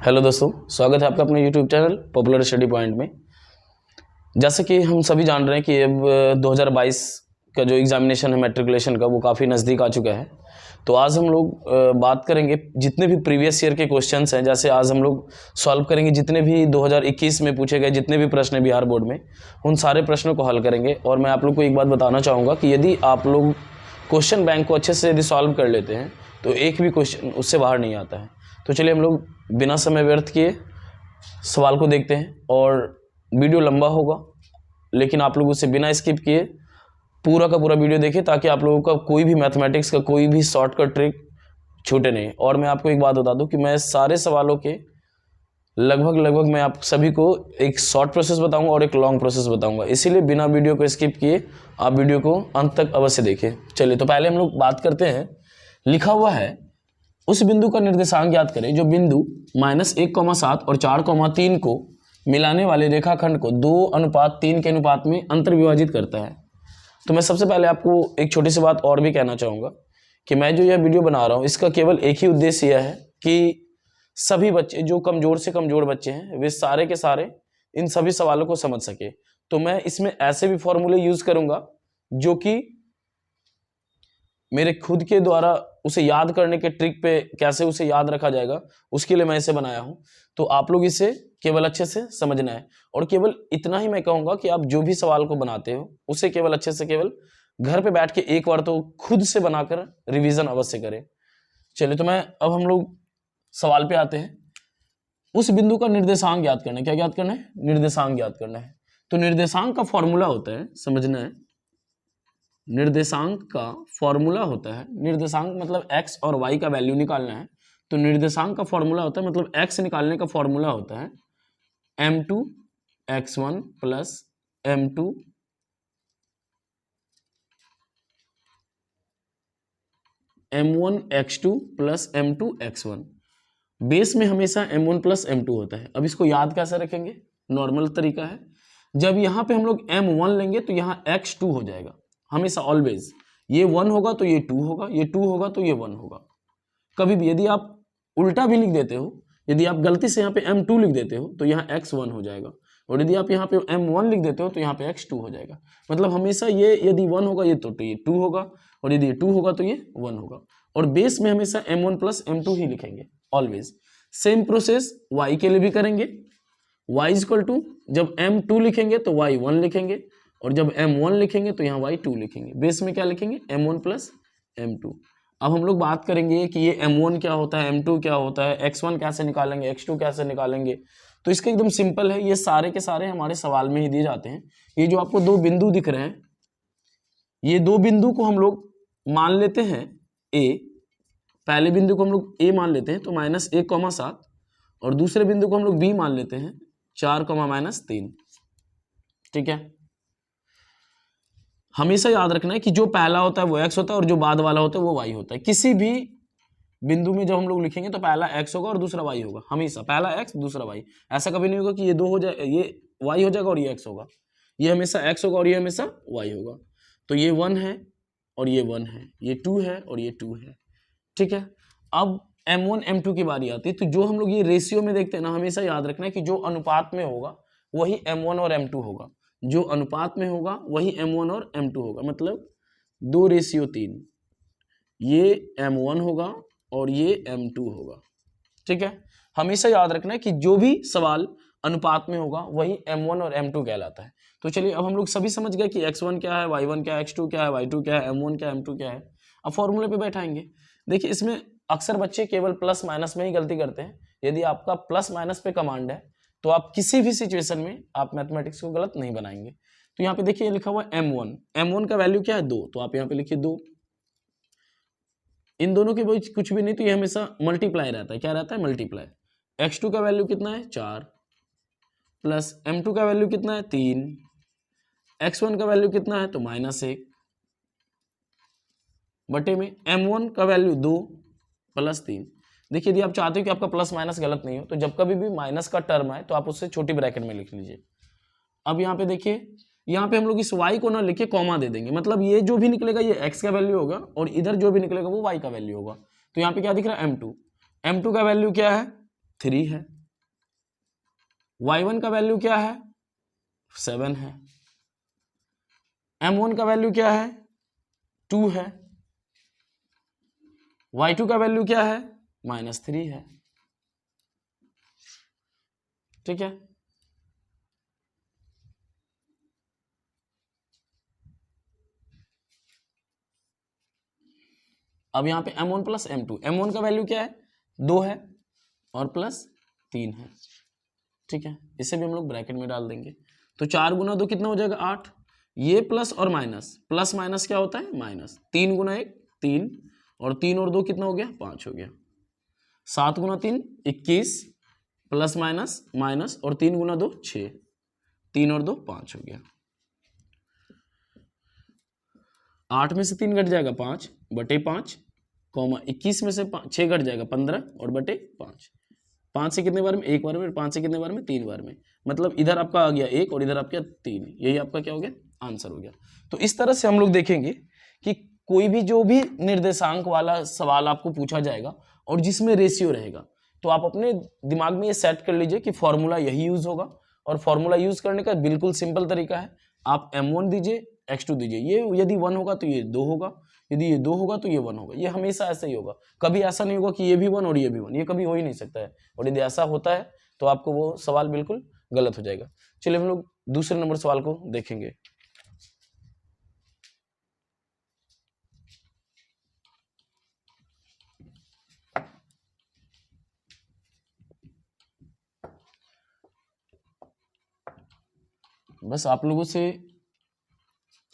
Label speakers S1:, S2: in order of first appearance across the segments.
S1: Hello दोस्तों, स्वागत है आपका अपने YouTube channel popular study point में। जैसे कि हम सभी जान रहे हैं कि अब 2022 का जो एग्जामिनेशन है मैट्रिकुलेशन का, वो काफ़ी नज़दीक आ चुका है। तो आज हम लोग बात करेंगे जितने भी प्रीवियस ईयर के क्वेश्चंस हैं। जैसे आज हम लोग सॉल्व करेंगे जितने भी 2021 में पूछे गए जितने भी प्रश्न हैं बिहार बोर्ड में, उन सारे प्रश्नों को हल करेंगे। और मैं आप लोग को एक बात बताना चाहूँगा कि यदि आप लोग क्वेश्चन बैंक को अच्छे से यदि सॉल्व कर लेते हैं तो एक भी क्वेश्चन उससे बाहर नहीं आता है। तो चलिए हम लोग बिना समय व्यर्थ किए सवाल को देखते हैं। और वीडियो लंबा होगा, लेकिन आप लोग उसे बिना स्किप किए पूरा का पूरा वीडियो देखें, ताकि आप लोगों का कोई भी मैथमेटिक्स का कोई भी शॉर्टकट ट्रिक छूटे नहीं। और मैं आपको एक बात बता दूं कि मैं सारे सवालों के लगभग मैं आप सभी को एक शॉर्ट प्रोसेस बताऊंगा और एक लॉन्ग प्रोसेस बताऊंगा, इसीलिए बिना वीडियो को स्किप किए आप वीडियो को अंत तक अवश्य देखें। चलिए तो पहले हम लोग बात करते हैं। लिखा हुआ है उस बिंदु का निर्देशांक ज्ञात करें जो बिंदु -1,7 और 4,3 को मिलाने वाले रेखाखंड को 2:3 के अनुपात में अंतर्विभाजित करता है। तो मैं सबसे पहले आपको एक छोटी सी बात और भी कहना चाहूँगा कि मैं जो यह वीडियो बना रहा हूँ, इसका केवल एक ही उद्देश्य यह है कि सभी बच्चे जो कमज़ोर से कमज़ोर बच्चे हैं, वे सारे के सारे इन सभी सवालों को समझ सके। तो मैं इसमें ऐसे भी फॉर्मूले यूज़ करूँगा जो कि मेरे खुद के द्वारा उसे याद करने के ट्रिक पे कैसे उसे याद रखा जाएगा, उसके लिए मैं इसे बनाया हूँ। तो आप लोग इसे केवल अच्छे से समझना है। और केवल इतना ही मैं कहूँगा कि आप जो भी सवाल को बनाते हो उसे केवल अच्छे से केवल घर पे बैठ के एक बार तो खुद से बनाकर रिवीजन अवश्य करें। चलिए तो अब हम लोग सवाल पे आते हैं। उस बिंदु का निर्देशांक ज्ञात करना है। क्या ज्ञात करना है? निर्देशांक ज्ञात करना है। तो निर्देशांक का फॉर्मूला होता है, समझना है, निर्देशांक का फॉर्मूला होता है, निर्देशांक मतलब x और y का वैल्यू निकालना है। तो निर्देशांक का फॉर्मूला होता है, मतलब x निकालने का फॉर्मूला होता है m2 x1 plus m2 m1 x2 plus m2 x1। Base में हमेशा m1 प्लस m2 होता है। अब इसको याद कैसे रखेंगे? नॉर्मल तरीका है, जब यहाँ पे हम लोग m1 लेंगे तो यहाँ x2 हो जाएगा हमेशा, ऑलवेज। ये 1 होगा तो ये 2 होगा, ये 2 होगा तो ये 1 होगा। कभी भी यदि आप उल्टा भी लिख देते हो, यदि आप गलती से यहाँ पे m2 लिख देते हो तो यहाँ x1 हो जाएगा, और यदि आप यहाँ पे m1 लिख देते हो तो यहाँ पे x2 हो जाएगा। मतलब हमेशा ये यदि 1 होगा ये तो ये 2 होगा, और यदि ये 2 होगा तो ये 1 होगा। और बेस में हमेशा m1 प्लस m2 ही लिखेंगे ऑलवेज। सेम प्रोसेस y के लिए भी करेंगे। y इक्वल टू जब m2 लिखेंगे तो y 1 लिखेंगे, और जब m1 लिखेंगे तो यहाँ y 2 लिखेंगे। बेस में क्या लिखेंगे? m1 plus m2। अब हम लोग बात करेंगे कि ये m1 क्या होता है, m2 क्या होता है, x1 कैसे निकालेंगे, x2 कैसे निकालेंगे। तो इसका एकदम सिंपल है, ये सारे के सारे हमारे सवाल में ही दिए जाते हैं। ये जो आपको दो बिंदु दिख रहे हैं, ये दो बिंदु को हम लोग मान लेते हैं a। पहले बिंदु को हम लोग a मान लेते हैं तो -1,7, और दूसरे बिंदु को हम लोग b मान लेते हैं 4,-3। ठीक है, हमेशा याद रखना है कि जो पहला होता है वो x होता है और जो बाद वाला होता है वो y होता है। किसी भी बिंदु में जब हम लोग लिखेंगे तो पहला x होगा और दूसरा y होगा, हमेशा पहला x दूसरा y। ऐसा कभी नहीं होगा कि ये दो हो जाए, ये y हो जाएगा और ये x होगा। ये हमेशा x होगा और ये हमेशा y होगा। तो ये 1 है और ये 1 है, ये 2 है और ये 2 है। ठीक है, अब m1 m2 की बारी आती है। तो जो हम लोग ये रेशियो में देखते हैं ना, हमेशा याद रखना है कि जो अनुपात में होगा वही m1 और m2 होगा। जो अनुपात में होगा वही m1 और m2 होगा। मतलब 2:3, ये m1 होगा और ये m2 होगा। ठीक है, हमेशा याद रखना है कि जो भी सवाल अनुपात में होगा वही m1 और m2 कहलाता है। तो चलिए अब हम लोग सभी समझ गए कि x1 क्या है, y1 क्या है, x2 क्या है, y2 क्या है, m1 क्या है, m2 क्या है। अब फॉर्मूले पे बैठाएंगे। देखिए, इसमें अक्सर बच्चे केवल प्लस माइनस में ही गलती करते हैं। यदि आपका प्लस माइनस पे कमांड है तो आप किसी भी सिचुएशन में आप मैथमेटिक्स को गलत नहीं बनाएंगे। तो यहाँ पे देखिए लिखा हुआ है m1 का वैल्यू क्या है? 2, तो आप यहाँ पे लिखिए 2। इन दोनों के बीच कुछ भी नहीं, तो ये हमेशा मल्टीप्लाई रहता है। क्या रहता है? मल्टीप्लाई। x2 का वैल्यू कितना है? 4, प्लस m2 का वैल्यू कितना है? 3, x1 का वैल्यू कितना है? तो -1 बटे में m1 का वैल्यू 2 प्लस 3। देखिए, यदि आप चाहते हो कि आपका प्लस माइनस गलत नहीं हो तो जब कभी भी माइनस का टर्म आए तो आप उससे छोटी ब्रैकेट में लिख लीजिए। अब यहाँ पे देखिए, यहाँ पे हम लोग इस y को ना लिखे कॉमा दे देंगे। मतलब ये जो भी निकलेगा ये x का वैल्यू होगा और इधर जो भी निकलेगा वो y का वैल्यू होगा। तो यहाँ पे क्या दिख रहा है? m2 का वैल्यू क्या है? 3 है। y1 का वैल्यू क्या है 7 है, m1 का वैल्यू क्या है 2 है, y2 का वैल्यू क्या है -3 है। ठीक है, अब यहां पे m1 प्लस m2, m1 का वैल्यू क्या है 2 है और प्लस 3 है। ठीक है, इसे भी हम लोग ब्रैकेट में डाल देंगे, तो 4 गुना 2 कितना हो जाएगा 8, ये प्लस और माइनस, प्लस माइनस क्या होता है माइनस, 3 गुना 1 3 और 3 और 2 कितना हो गया 5 हो गया, 7 गुना 3 21 प्लस माइनस माइनस और 3 गुना 2 6, 3 और 2 5 हो गया, 8 में से 3 घट जाएगा 5 बटे 5 कॉमा 21 में से 6 घट जाएगा 15 और बटे 5, 5 से कितने बार में एक बार में, 5 से कितने बार में 3 बार में, मतलब इधर आपका आ गया 1 और इधर आपका 3, यही आपका क्या हो गया आंसर हो गया। तो इस तरह से हम लोग देखेंगे कि कोई भी जो भी निर्देशांक वाला सवाल आपको पूछा जाएगा और जिसमें रेशियो रहेगा, तो आप अपने दिमाग में ये सेट कर लीजिए कि फॉर्मूला यही यूज होगा, और फॉर्मूला यूज करने का बिल्कुल सिंपल तरीका है, आप m1 दीजिए x2 दीजिए, ये यदि 1 होगा तो ये 2 होगा, यदि ये 2 होगा तो ये 1 होगा, ये हमेशा ऐसे ही होगा, कभी ऐसा नहीं होगा कि ये भी 1 और ये भी 1, ये कभी हो ही नहीं सकता है, और यदि ऐसा होता है तो आपको वो सवाल बिल्कुल गलत हो जाएगा। चलिए हम लोग दूसरे नंबर सवाल को देखेंगे। बस आप लोगों से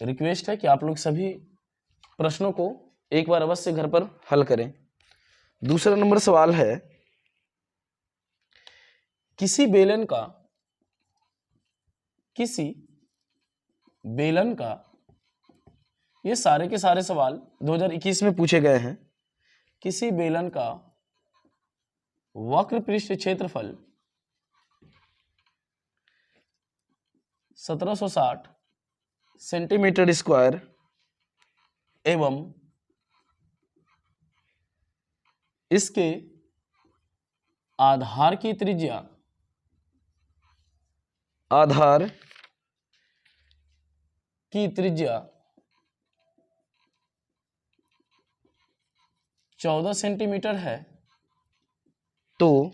S1: रिक्वेस्ट है कि आप लोग सभी प्रश्नों को एक बार अवश्य घर पर हल करें। दूसरा नंबर सवाल है, किसी बेलन का ये सारे के सारे सवाल 2021 में पूछे गए हैं। किसी बेलन का वक्र पृष्ठ क्षेत्रफल 1760 सेंटीमीटर स्क्वायर एवं इसके आधार की त्रिज्या 14 सेंटीमीटर है, तो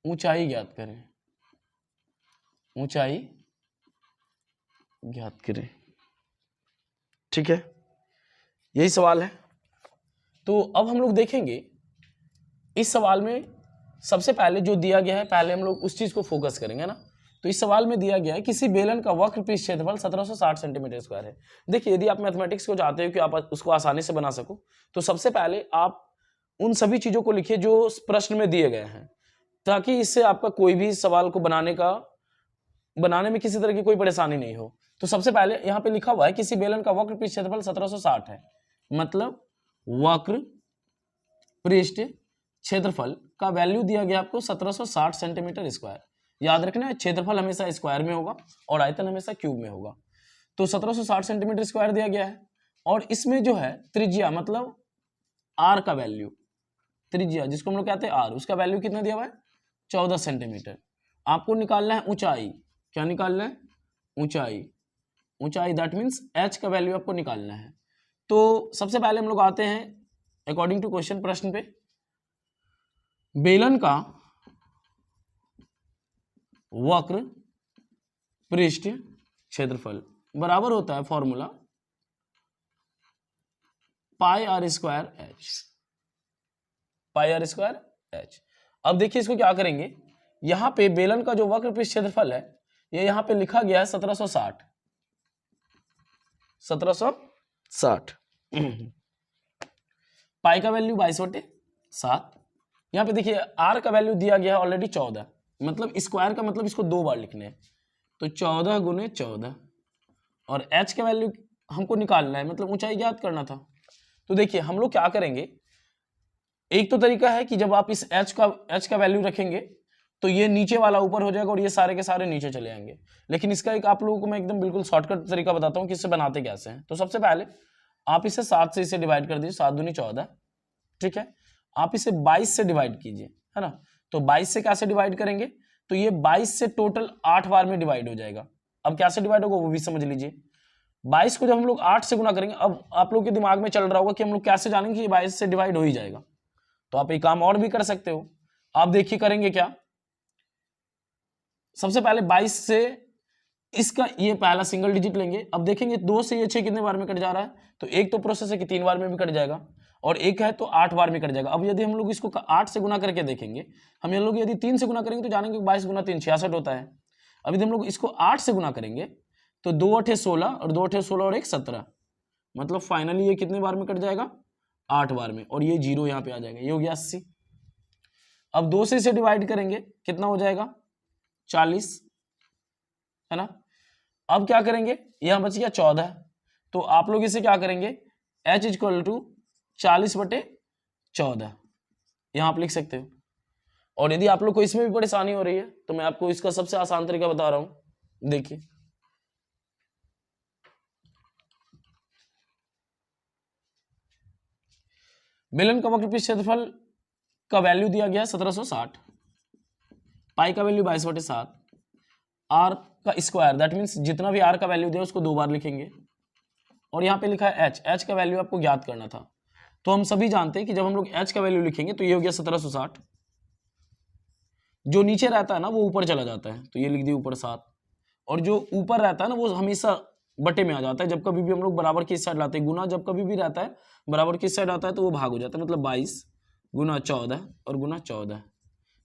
S1: ऊंचाई ज्ञात करें। ऊंचाई ज्ञात करें। ठीक है, यही सवाल है। तो अब हम लोग देखेंगे इस सवाल में सबसे पहले जो दिया गया है, पहले हम लोग उस चीज को फोकस करेंगे ना। तो इस सवाल में दिया गया है किसी बेलन का वक्र पृष्ठ क्षेत्रफल 1760 सेंटीमीटर स्क्वायर है। देखिए, यदि आप मैथमेटिक्स को चाहते हो कि आप उसको आसानी से बना सको, तो सबसे पहले आप उन सभी चीजों को लिखिए जो प्रश्न में दिए गए हैं, ताकि इससे आपका कोई भी सवाल को बनाने में किसी तरह की कोई परेशानी नहीं हो। तो सबसे पहले यहाँ पे लिखा हुआ है किसी बेलन का वक्र पृष्ठ क्षेत्रफल 1760 है, मतलब वक्र पृष्ठ क्षेत्रफल का वैल्यू दिया गया आपको 1760 सेंटीमीटर स्क्वायर। याद रखना है, क्षेत्रफल हमेशा स्क्वायर में होगा और आयतन हमेशा क्यूब में होगा। तो 1760 सेंटीमीटर स्क्वायर दिया गया है, और इसमें जो है त्रिज्या मतलब आर का वैल्यू, त्रिज्या जिसको हम लोग कहते हैं आर, उसका वैल्यू कितना दिया हुआ है 14 सेंटीमीटर। आपको निकालना है ऊंचाई। क्या निकालना है? ऊंचाई दैट मीन्स एच का वैल्यू आपको निकालना है। तो सबसे पहले हम लोग आते हैं अकॉर्डिंग टू क्वेश्चन, प्रश्न पे। बेलन का वक्र पृष्ठ क्षेत्रफल बराबर होता है formula pi r square h. अब देखिए इसको क्या करेंगे, यहां पे बेलन का जो वक्र पृष्ठ क्षेत्रफल है, ये यहां पे लिखा गया है 1760 पाई का वैल्यू 22/7। यहां पे देखिए आर का वैल्यू दिया गया है ऑलरेडी 14, मतलब स्क्वायर का मतलब इसको 2 बार लिखने हैं, तो 14 गुने 14, और एच का वैल्यू हमको निकालना है, मतलब ऊंचाई ज्ञात करना था। तो देखिए हम लोग क्या करेंगे, एक तो तरीका है कि जब आप इस एच का वैल्यू रखेंगे तो ये नीचे वाला ऊपर हो जाएगा और ये सारे के सारे नीचे चले जाएंगे। लेकिन इसका एक आप लोगों को मैं एकदम बिल्कुल शॉर्टकट तरीका बताता हूँ कि इससे बनाते कैसे हैं। तो सबसे पहले आप इसे 7 से इसे डिवाइड कर दीजिए, 7 दूनी 14, ठीक है। आप इसे 22 से डिवाइड कीजिए, है ना। तो 22 से कैसे डिवाइड करेंगे, तो ये 22 से टोटल 8 बार में डिवाइड हो जाएगा। अब कैसे डिवाइड होगा वो भी समझ लीजिए। 22 को जब हम लोग 8 से गुना करेंगे, अब आप लोग के दिमाग में चल रहा होगा कि हम लोग कैसे जानेंगे कि 22 से डिवाइड हो ही जाएगा। तो आप एक काम और भी कर सकते हो, आप देखिए करेंगे क्या। सबसे पहले 22 से इसका ये पहला सिंगल डिजिट लेंगे। अब देखेंगे 2 से ये 6 कितने बार में कट जा रहा है, तो एक तो प्रोसेस है कि 3 बार में भी कट जाएगा, और एक है तो 8 बार में कट जाएगा। अब यदि हम लोग इसको 8 से गुना करके देखेंगे, हम ये लोग यदि 3 से गुना करेंगे तो जानेंगे 22 गुना 3 66 होता है। अब यदि हम लोग इसको 8 से गुना करेंगे तो 2 8 16 और 2 8 16 और 1 17, मतलब फाइनली ये कितने बार में कट जाएगा, 8 बार में, और ये 0 यहाँ पे आ जाएगा, ये हो गया 80। अब 2 से इसे डिवाइड करेंगे, कितना हो जाएगा, 40, है ना। अब क्या करेंगे, यहां बच गया 14, तो आप लोग इसे क्या करेंगे, h इक्वल टू 40/14 यहां आप लिख सकते हो। और यदि आप लोग को इसमें भी परेशानी हो रही है तो मैं आपको इसका सबसे आसान तरीका बता रहा हूं, देखिए। बेलन का वक्र क्षेत्रफल का वैल्यू दिया गया 1760, पाई का वैल्यू 22/7, आर का स्क्वायर, दैट मीन्स जितना भी आर का वैल्यू दिया उसको 2 बार लिखेंगे, और यहाँ पे लिखा है एच का वैल्यू आपको ज्ञात करना था। तो हम सभी जानते हैं कि जब हम लोग एच का वैल्यू लिखेंगे तो ये हो गया 1760, जो नीचे रहता है ना वो ऊपर चला जाता है, तो ये लिख दिए ऊपर 7, और जो ऊपर रहता है ना वो हमेशा बटे में आ जाता है। जब कभी भी हम लोग बराबर की साइड लाते हैं, गुना जब कभी भी रहता है बराबर की साइड आता है तो वो भाग हो जाता है, मतलब 22 गुना 14 और गुना 14,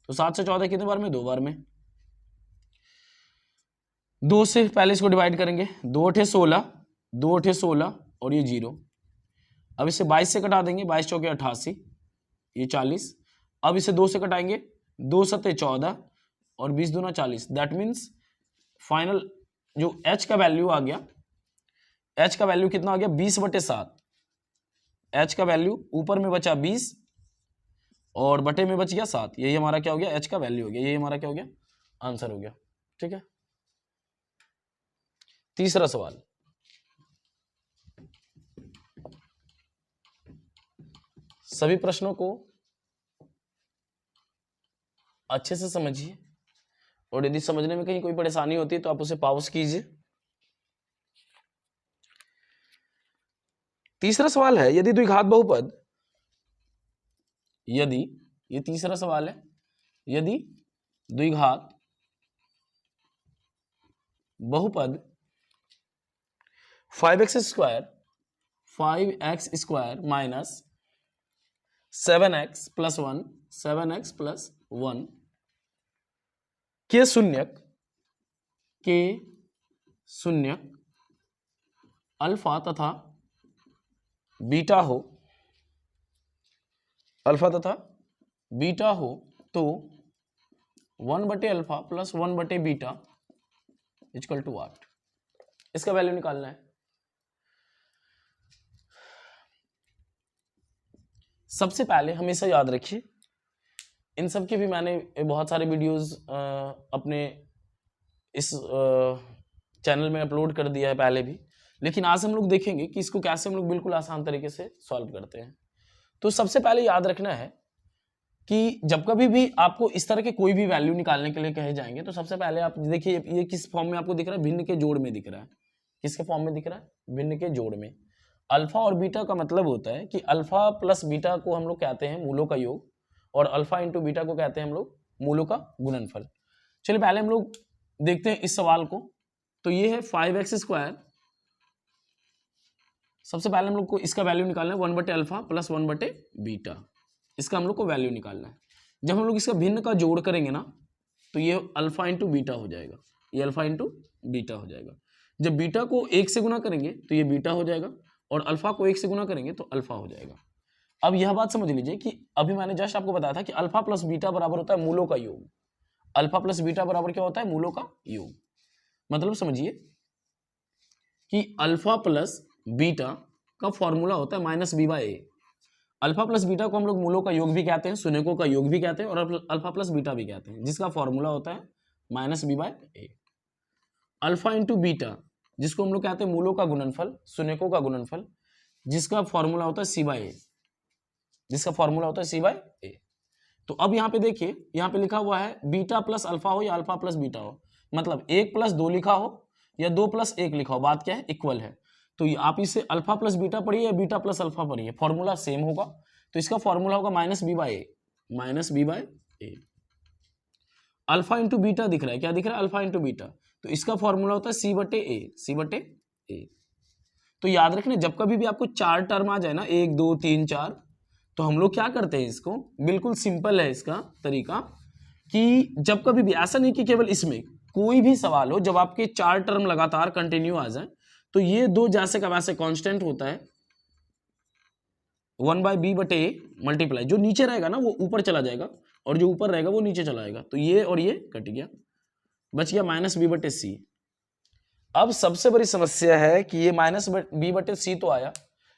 S1: तो 7 से 14 कितने बार में, 2 बार में। 2 से पहले इसको डिवाइड करेंगे, 2 8 16, 2 8 16 और ये 0। अब इसे 22 से कटा देंगे, 22 चौके 88, ये 40। अब इसे 2 से कटाएंगे, 2 7 14 और 20 दूना 40, दैट मीन्स फाइनल जो h का वैल्यू आ गया, h का वैल्यू कितना आ गया, 20/7। h का वैल्यू ऊपर में बचा 20 और बटे में बच गया 7, यही हमारा क्या हो गया, h का वैल्यू हो गया, यही हमारा क्या हो गया, आंसर हो गया। ठीक है। तीसरा सवाल, सभी प्रश्नों को अच्छे से समझिए, और यदि समझने में कहीं कोई परेशानी होती है तो आप उसे पॉज कीजिए। तीसरा सवाल है, यदि द्विघात बहुपद, यदि, ये तीसरा सवाल है, यदि द्विघात बहुपद 5x square minus 7x plus 1 7x plus 1 के शून्यक अल्फा तथा बीटा हो, अल्फा तथा बीटा हो, तो 1/अल्फा प्लस 1/बीटा इक्वल टू 8, इसका वैल्यू निकालना है। सबसे पहले हमेशा याद रखिए, इन सब के भी मैंने बहुत सारे वीडियोस अपने इस चैनल में अपलोड कर दिया है पहले भी, लेकिन आज हम लोग देखेंगे कि इसको कैसे हम लोग बिल्कुल आसान तरीके से सॉल्व करते हैं। तो सबसे पहले याद रखना है कि जब कभी भी आपको इस तरह के कोई भी वैल्यू निकालने के लिए कहे जाएंगे तो सबसे पहले आप देखिए ये किस फॉर्म में आपको दिख रहा है, भिन्न के जोड़ में दिख रहा है। किसके फॉर्म में दिख रहा है, भिन्न के जोड़ में। अल्फा और बीटा का मतलब होता है कि अल्फा प्लस बीटा को हम लोग कहते हैं मूलों का योग, और अल्फा इंटू बीटा को कहते हैं हम लोग मूलों का गुणनफल। चलिए पहले हम लोग देखते हैं इस सवाल को। तो ये है 5x स्क्वायर, सबसे पहले हम लोग को इसका वैल्यू निकालना है 1/अल्फा प्लस 1/बीटा, इसका हम लोग को वैल्यू निकालना है। जब हम लोग इसका भिन्न का जोड़ करेंगे ना तो ये अल्फा इंटू बीटा हो जाएगा, ये अल्फा इंटू बीटा हो जाएगा। जब बीटा को 1 से गुना करेंगे तो ये बीटा हो जाएगा, और अल्फा को 1 से गुना करेंगे तो अल्फा हो जाएगा। अब यह बात समझ लीजिए कि अभी मैंने जस्ट आपको बताया था कि अल्फा प्लस बीटा बराबर होता है मूलों का योग। अल्फा प्लस बीटा बराबर क्या होता है, मूलों का योग। मतलब समझिए कि अल्फा प्लस बीटा का फॉर्मूला होता है -b/a। अल्फा प्लस बीटा को हम लोग मूलों का योग भी कहते हैं, शून्यकों का योग भी कहते हैं, और अल्फा प्लस बीटा भी कहते हैं, जिसका फॉर्मूला होता है -b/a। अल्फा इंटू बीटा जिसको हम लोग कहते हैं मूलों का गुणनफल, शून्यकों का गुणनफल, जिसका फॉर्मूला होता है c/a, जिसका फॉर्मूला होता है c/a। तो अब यहाँ पे देखिए, यहाँ पे लिखा हुआ है बीटा प्लस अल्फा हो या अल्फा प्लस बीटा हो, मतलब 1 प्लस 2 लिखा हो या 2 प्लस 1 लिखा हो, बात क्या है, इक्वल है। तो आप इसे अल्फा प्लस बीटा पढ़िए या बीटा प्लस अल्फा पढ़िए, फॉर्मूला सेम होगा। तो इसका फॉर्मूला होगा minus b by a. Alpha into beta दिख रहा है, क्या दिख रहा है, अल्फा इंटू बीटा। तो इसका फॉर्मूला होता है सी बटे ए। तो याद रखना, जब कभी भी आपको 4 टर्म आ जाए ना, 1 2 3 4, तो हम लोग क्या करते हैं, इसको बिल्कुल सिंपल है इसका तरीका, कि जब कभी भी ऐसा नहीं कि केवल इसमें कोई भी सवाल हो, जब आपके 4 टर्म लगातार कंटिन्यू आ जाए, तो ये 2 जैसे का वैसे कांस्टेंट होता है 1 बाई बी बटे ए मल्टीप्लाई, जो नीचे रहेगा ना वो ऊपर चला जाएगा और जो ऊपर रहेगा वो नीचे चला जाएगा। तो ये और ये कट गया, बच गया माइनस बी बटे सी। अब सबसे बड़ी समस्या है कि ये माइनस बी बटे सी तो आया,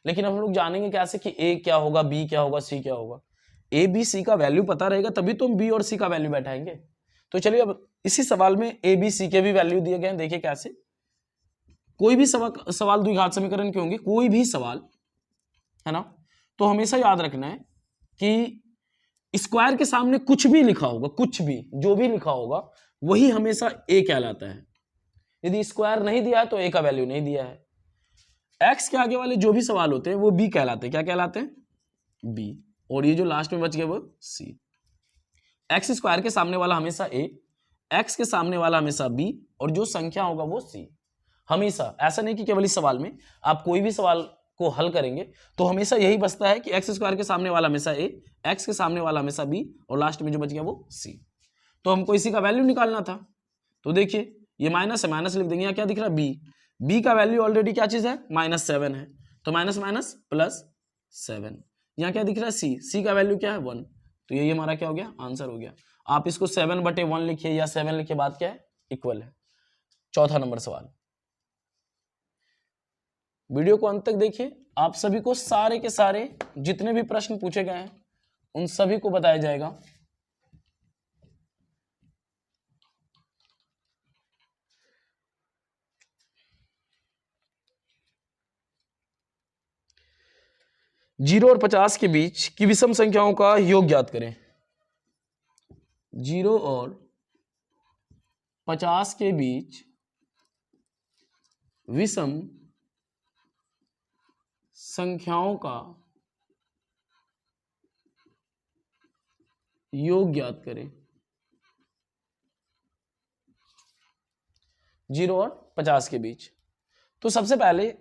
S1: लेकिन हम लोग जानेंगे कैसे कि ए क्या होगा, बी क्या होगा, सी क्या होगा। ए बी सी का वैल्यू पता रहेगा तभी तो हम बी और सी का वैल्यू बैठाएंगे। तो चलिए अब इसी सवाल में ए बी सी के भी वैल्यू दिए गए हैं, देखिए कैसे। कोई भी सवाल द्विघात समीकरण के होंगे, कोई भी सवाल है ना, तो हमेशा याद रखना है कि स्क्वायर के सामने कुछ भी लिखा होगा, कुछ भी जो भी लिखा होगा वही हमेशा ए कहलाता है। यदि स्क्वायर नहीं दिया है तो ए का वैल्यू नहीं दिया है। एक्स के आगे वाले जो भी सवाल होते हैं वो बी कहलाते हैं, क्या कहलाते हैं, बी। और ये जो लास्ट में बच गया वो सी। एक्स स्क्वायर के सामने वाला हमेशा ए, एक्स के सामने वाला हमेशा बी, और जो संख्या होगा वो सी। हमेशा ऐसा नहीं कि केवल इस सवाल में, आप कोई भी सवाल को हल करेंगे तो हमेशा यही बचता है कि एक्स स्क्वायर के सामने वाला हमेशा ए, एक्स के सामने वाला हमेशा बी, और लास्ट में जो बच गया वो सी। तो हमको इसी का वैल्यू निकालना था। तो देखिए ये माइनस है, माइनस लिख देंगे। यहाँ क्या दिख रहा है, बी। बी का वैल्यू ऑलरेडी क्या चीज है, -7 है, तो माइनस माइनस प्लस 7। यहाँ क्या दिख रहा है, सी। सी का वैल्यू क्या है, 1। तो ये हमारा क्या हो गया, आंसर हो गया। आप इसको 7/1 लिखिए या 7 लिखिए, बात क्या है, इक्वल है। चौथा नंबर सवाल, वीडियो को अंत तक देखिए। आप सभी को सारे के सारे जितने भी प्रश्न पूछे गए हैं उन सभी को बताया जाएगा। जीरो और 50 के बीच की विषम संख्याओं का योग ज्ञात करें। 0 और 50 के बीच विषम संख्याओं का योग ज्ञात करें। 0 और 50 के बीच। तो सबसे पहले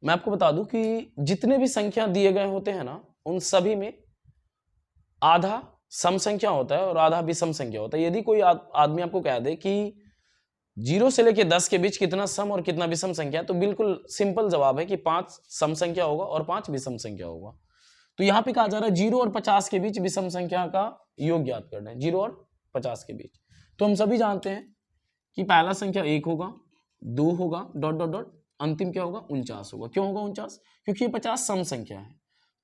S1: मैं आपको बता दूं कि जितने भी संख्या दिए गए होते हैं ना, उन सभी में आधा सम संख्या होता है और आधा विषम संख्या होता है। यदि कोई आदमी आपको कह दे कि 0 से लेके 10 के बीच कितना सम और कितना विषम संख्या, तो बिल्कुल सिंपल जवाब है कि 5 सम संख्या होगा और 5 विषम संख्या होगा। तो यहां पे कहा जा रहा है 0 और 50 के बीच विषम संख्या का योग ज्ञात करना है, 0 और 50 के बीच। तो हम सभी जानते हैं कि पहला संख्या 1 होगा, 2 होगा, डॉट डॉट डॉट, अंतिम क्या होगा, 49 होगा। क्यों होगा 49? क्योंकि ये 50 सम संख्या है।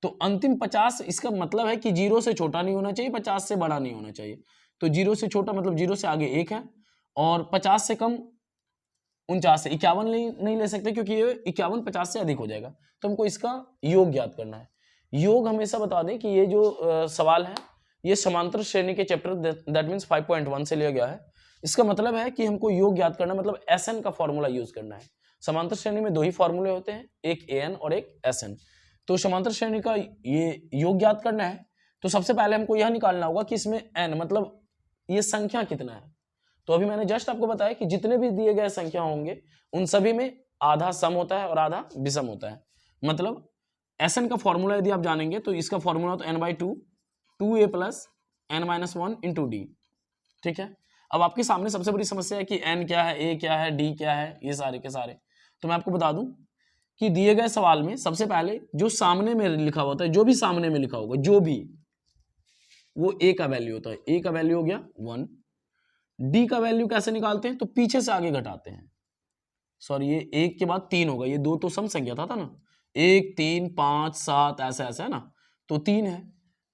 S1: तो अंतिम 50, इसका मतलब है कि 0 से छोटा नहीं होना चाहिए, 50 से बड़ा नहीं होना चाहिए। तो 0 से छोटा मतलब 0 से आगे 1 है, और 50 से कम 49 है। 51 नहीं ले सकते क्योंकि ये 51 50 से अधिक हो जाएगा। तो हमको इसका योग ज्ञात करना है। योग हमेशा बता दें कि ये जो सवाल है ये समांतर श्रेणी के चैप्टर दैट मीन्स 5.1 से लिया गया है। इसका मतलब है कि हमको योग ज्ञात करना मतलब SN का फॉर्मूला यूज करना है। समांतर श्रेणी में 2 ही फॉर्मूले होते हैं, एक AN और एक SN। तो समांतर श्रेणी का ये योग ज्ञात करना है। तो सबसे पहले हमको यह निकालना होगा कि इसमें n मतलब ये संख्या कितना है। तो अभी मैंने जस्ट आपको बताया कि जितने भी दिए गए संख्या होंगे उन सभी में आधा सम होता है और आधा विषम होता है। मतलब SN का फॉर्मूला यदि आप जानेंगे तो इसका फॉर्मूला तो n/2 2a + n-1 × d। ठीक है। अब आपके सामने सबसे बड़ी समस्या है कि n क्या है, a क्या है, d क्या है, ये सारे के सारे। तो मैं आपको बता दूं कि दिए गए सवाल में सबसे पहले जो सामने में लिखा होता है, जो भी सामने में लिखा होगा, जो भी, वो a का वैल्यू होता है। a का वैल्यू हो गया 1। d का वैल्यू कैसे निकालते हैं, तो पीछे से आगे घटाते हैं। सॉरी, ये 1 के बाद 3 होगा, ये 2 तो सम संख्या था ना, 1 3 5 7 ऐसा ऐसा है ना, तो 3 है।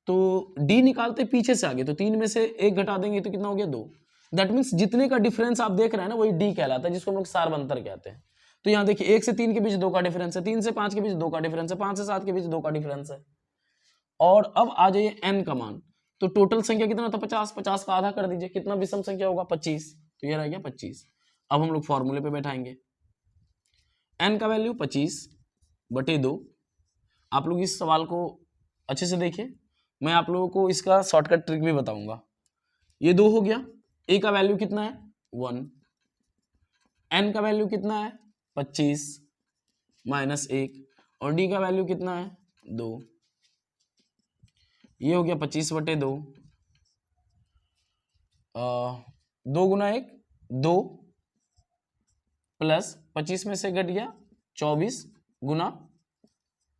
S1: तो d निकालते पीछे से आगे, तो 3 में से 1 घटा देंगे तो कितना हो गया, 2। दैट मीन्स जितने का डिफरेंस आप देख रहे हैं ना वही d कहलाता है, जिसको हम लोग सारवंतर कहते हैं। तो यहाँ देखिए 1 से 3 के बीच 2 का डिफरेंस है, 3 से 5 के बीच 2 का डिफरेंस है, 5 से 7 के बीच 2 का डिफरेंस है। और अब आ जाइए n का मान। तो टोटल संख्या कितना था 50, 50 का आधा कर दीजिए, कितना विषम संख्या होगा 25, तो ये रह गया 25। अब हम लोग फॉर्मूले पे बैठाएंगे, n का वैल्यू 25/2। आप लोग इस सवाल को अच्छे से देखिए, मैं आप लोगों को इसका शॉर्टकट ट्रिक भी बताऊंगा। ये 2 हो गया, a का वैल्यू कितना है 1, n का वैल्यू कितना है 25 माइनस 1, और d का वैल्यू कितना है 2। ये हो गया 25/2, 2 गुना 1 2 प्लस 25 में से घट गया 24 गुना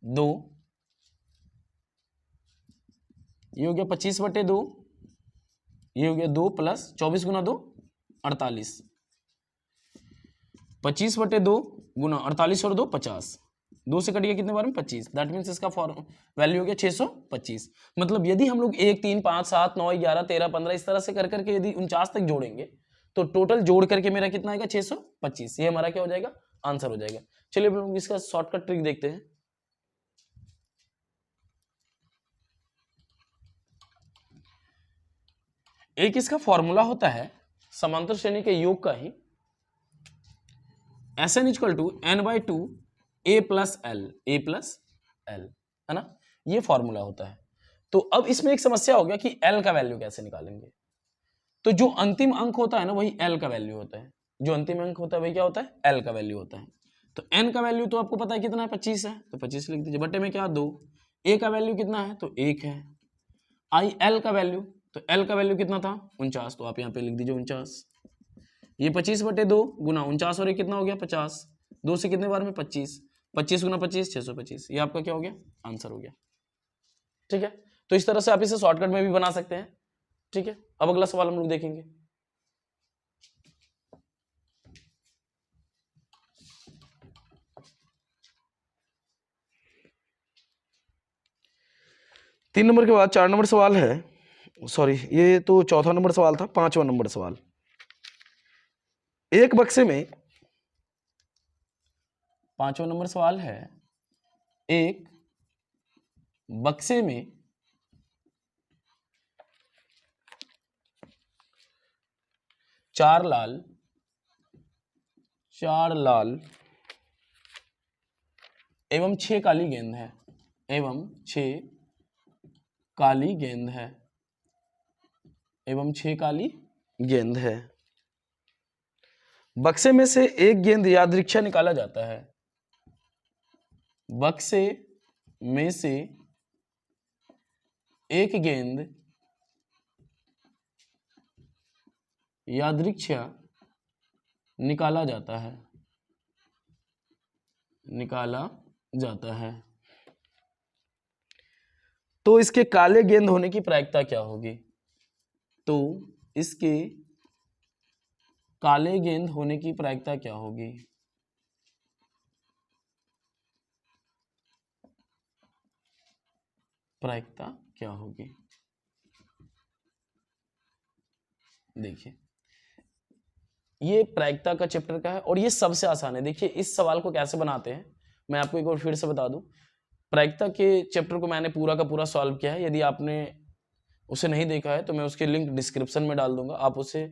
S1: 2, ये हो गया 25/2, ये हो गया 2 प्लस 24 गुना 2 48, 25/2 गुना 48 और 2 50, 2 से कट गया कितने बार में 25, दैट मीन्स इसका वैल्यू हो गया 625। मतलब यदि हम लोग 1 3 5 7 9 11 13 15 इस तरह से कर करके यदि 49 तक जोड़ेंगे तो टोटल जोड़ करके मेरा कितना आएगा 625। ये हमारा क्या हो जाएगा, आंसर हो जाएगा। चलिए हम लोग इसका शॉर्टकट ट्रिक देखते हैं। एक इसका फॉर्मूला होता है समांतर श्रेणी के योग का ही, Sn = n/2 a + l, है ना, ये फॉर्मूला होता है। तो अब इसमें एक समस्या हो गया कि l का वैल्यू कैसे निकालेंगे। तो जो अंतिम अंक होता है ना वही l का वैल्यू होता है, जो अंतिम अंक होता है वही क्या होता है l का वैल्यू होता है। तो n का वैल्यू तो आपको पता है कितना है 25 है, तो 25 लिख दीजिए, बटे में क्या 2, a का वैल्यू कितना है तो 1 है, आई l का वैल्यू, तो l का वैल्यू कितना था 49, तो आप यहाँ पे लिख दीजिए 49। ये 25/2 गुना 49 और ये कितना हो गया 50, 2 से कितने बार में 25, 25 गुना 25 625, ये आपका क्या हो गया आंसर हो गया। ठीक है, तो इस तरह से आप इसे शॉर्टकट में भी बना सकते हैं। ठीक है, अब अगला सवाल हम लोग देखेंगे। तीन नंबर के बाद 4 नंबर सवाल है, सॉरी ये तो चौथा नंबर सवाल था, 5वां नंबर सवाल। एक बक्से में, 5वां नंबर सवाल है, एक बक्से में 4 लाल एवं 6 काली गेंद है, एवं 6 काली गेंद है, एवं 6 काली गेंद है। बक्से में से एक गेंद यादृच्छा निकाला जाता है, बक्से में से एक गेंद यादृच्छा निकाला जाता है, निकाला जाता है, तो इसके काले गेंद होने की प्रायिकता क्या होगी। तो इसके काले गेंद होने की प्रायिकता क्या होगी। प्रायिकता क्या होगी, देखिए ये प्रायिकता का चैप्टर का है और ये सबसे आसान है। देखिए इस सवाल को कैसे बनाते हैं मैं आपको एक बार फिर से बता दूं। प्रायिकता के चैप्टर को मैंने पूरा का पूरा सॉल्व किया है, यदि आपने उसे नहीं देखा है तो मैं उसके लिंक डिस्क्रिप्शन में डाल दूंगा, आप उसे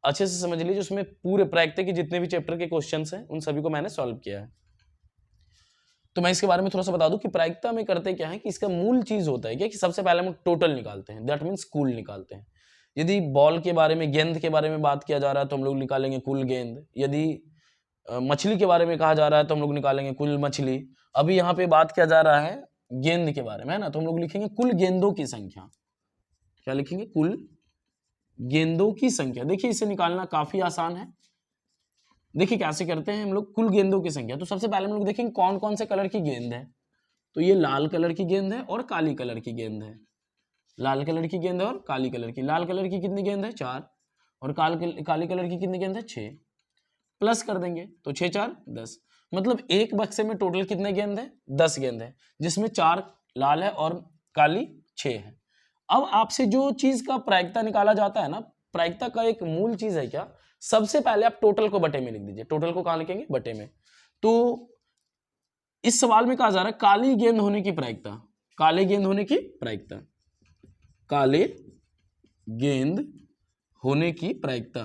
S1: अच्छे से समझ लीजिए। उसमें पूरे प्रायिकता के जितने भी चैप्टर के क्वेश्चंस हैं उन सभी को मैंने सॉल्व किया है। तो मैं इसके बारे में थोड़ा सा बता दूं कि प्रायिकता में करते क्या है कि इसका मूल चीज होता है क्या कि सबसे पहले हम टोटल निकालते हैं, दैट मीन्स कुल निकालते हैं। यदि बॉल के बारे में, गेंद के बारे में बात किया जा रहा है तो हम लोग निकालेंगे कुल गेंद। यदि मछली के बारे में कहा जा रहा है तो हम लोग निकालेंगे कुल मछली। अभी यहाँ पे बात किया जा रहा है गेंद के बारे में, है ना, तो हम लोग लिखेंगे कुल गेंदों की संख्या। क्या लिखेंगे, कुल गेंदों की संख्या। देखिए इसे निकालना काफी आसान है। देखिए कैसे करते हैं हम लोग, कुल गेंदों की संख्या। तो सबसे पहले हम लोग देखेंगे कौन कौन से कलर की गेंद है। तो ये लाल कलर की गेंद है और काली कलर की गेंद है। लाल कलर की गेंद है और काली कलर की। लाल कलर की कितनी गेंद है 4 और काली कलर की कितनी गेंद है 6। प्लस कर देंगे तो 6 4 10, मतलब एक बक्से में टोटल कितने गेंद है 10 गेंद है, जिसमें 4 लाल है और काली 6 है। अब आपसे जो चीज का प्रायिकता निकाला जाता है ना, प्रायिकता का एक मूल चीज है क्या, सबसे पहले आप टोटल को बटे में लिख दीजिए। टोटल को कहां लिखेंगे, बटे में। तो इस सवाल में कहा जा रहा है काली गेंद होने की प्रायिकता, काले गेंद होने की प्रायिकता। काले गेंद होने की प्रायिकता,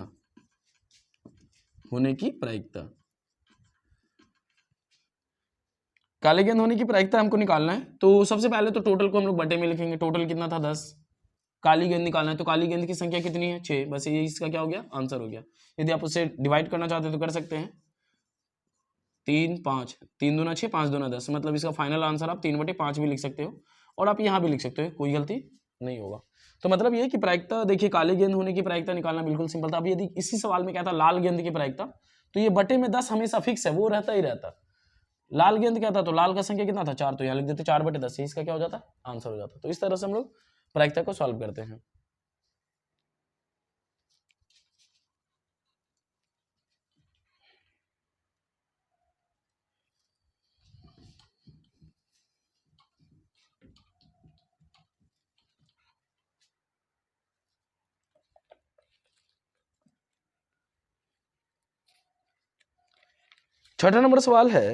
S1: काले गेंद होने की प्रायिकता हमको निकालना है। तो सबसे पहले तो टोटल को हम लोग बटे में लिखेंगे। टोटल कितना था 10, काली गेंद निकालना है तो काली गेंद की संख्या कितनी है 6, बस ये इसका क्या हो गया आंसर हो गया। यदि आप उसे डिवाइड करना चाहते हैं तो कर सकते हैं, 3 5, 3 दूना 6, 5 दूना 10, मतलब इसका फाइनल आंसर आप 3/5 भी लिख सकते हो और आप यहाँ भी लिख सकते हो, कोई गलती नहीं होगा। तो मतलब ये कि प्रायिकता देखिए, काली गेंद होने की प्रायिकता निकालना बिल्कुल सिंपल था। अब यदि इसी सवाल में क्या था लाल गेंद की प्रायिकता, तो ये बटे में 10 हमेशा फिक्स है, वो रहता ही रहता। लाल गेंद क्या था, तो लाल का संख्या कितना था 4, तो यहाँ लिख देते 4/10, इसका क्या हो जाता आंसर हो जाता। तो इस तरह से हम लोग प्रायिकता को सॉल्व करते हैं। छठा नंबर सवाल है,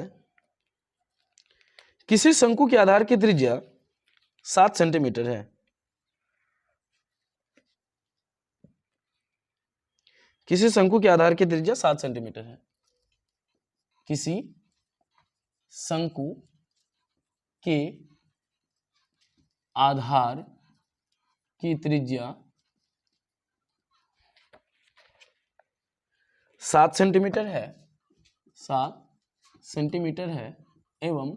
S1: किसी शंकु के आधार की त्रिज्या 7 सेंटीमीटर है। किसी शंकु के आधार की त्रिज्या 7 सेंटीमीटर है। किसी शंकु के आधार की त्रिज्या 7 सेंटीमीटर है, 7 सेंटीमीटर है एवं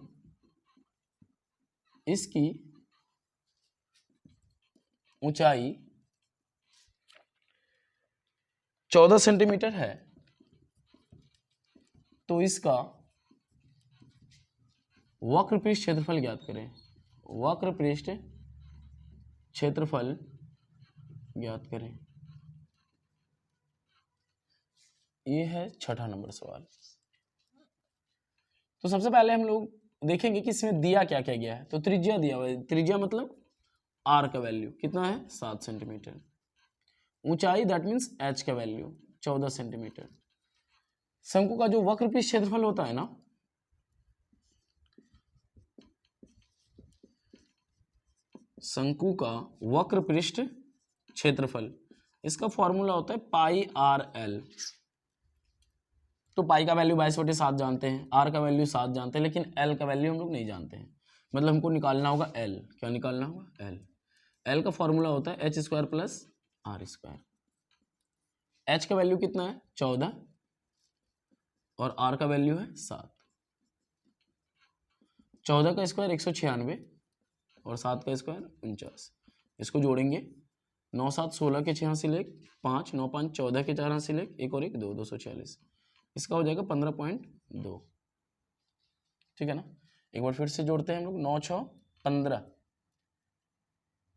S1: इसकी ऊंचाई 14 सेंटीमीटर है, तो इसका वक्र पृष्ठ क्षेत्रफल ज्ञात करें। वक्र पृष्ठ क्षेत्रफल ज्ञात करें। ये है छठा नंबर सवाल। तो सबसे पहले हम लोग देखेंगे कि इसमें दिया क्या क्या गया है। तो त्रिज्या दिया हुआ है, त्रिज्या मतलब आर का वैल्यू कितना है 7 सेंटीमीटर, ऊंचाई दैट मीन्स एच का वैल्यू 14 सेंटीमीटर। शंकु का जो वक्र पृष्ठ क्षेत्रफल होता है ना, शंकु का वक्र पृष्ठ क्षेत्रफल, इसका फॉर्मूला होता है पाई आर एल। तो पाई का वैल्यू 22/7 जानते हैं, आर का वैल्यू 7 जानते हैं, लेकिन एल का वैल्यू हम लोग नहीं जानते हैं। मतलब हमको निकालना होगा एल। क्या निकालना होगा एल। एल का फॉर्मूला होता है h² + r²। एच का वैल्यू कितना है 14 और आर का वैल्यू है 7। 14 का स्क्वायर 196 और 7 का स्क्वायर 49। इसको जोड़ेंगे, 9 7 16 के 6 हासिल 1, 5 9 5 14 के 4 हासिल 1, 1 और 1 2, 246। इसका हो जाएगा 15.2। ठीक है ना। एक बार फिर से जोड़ते हैं हम लोग, 9 6 15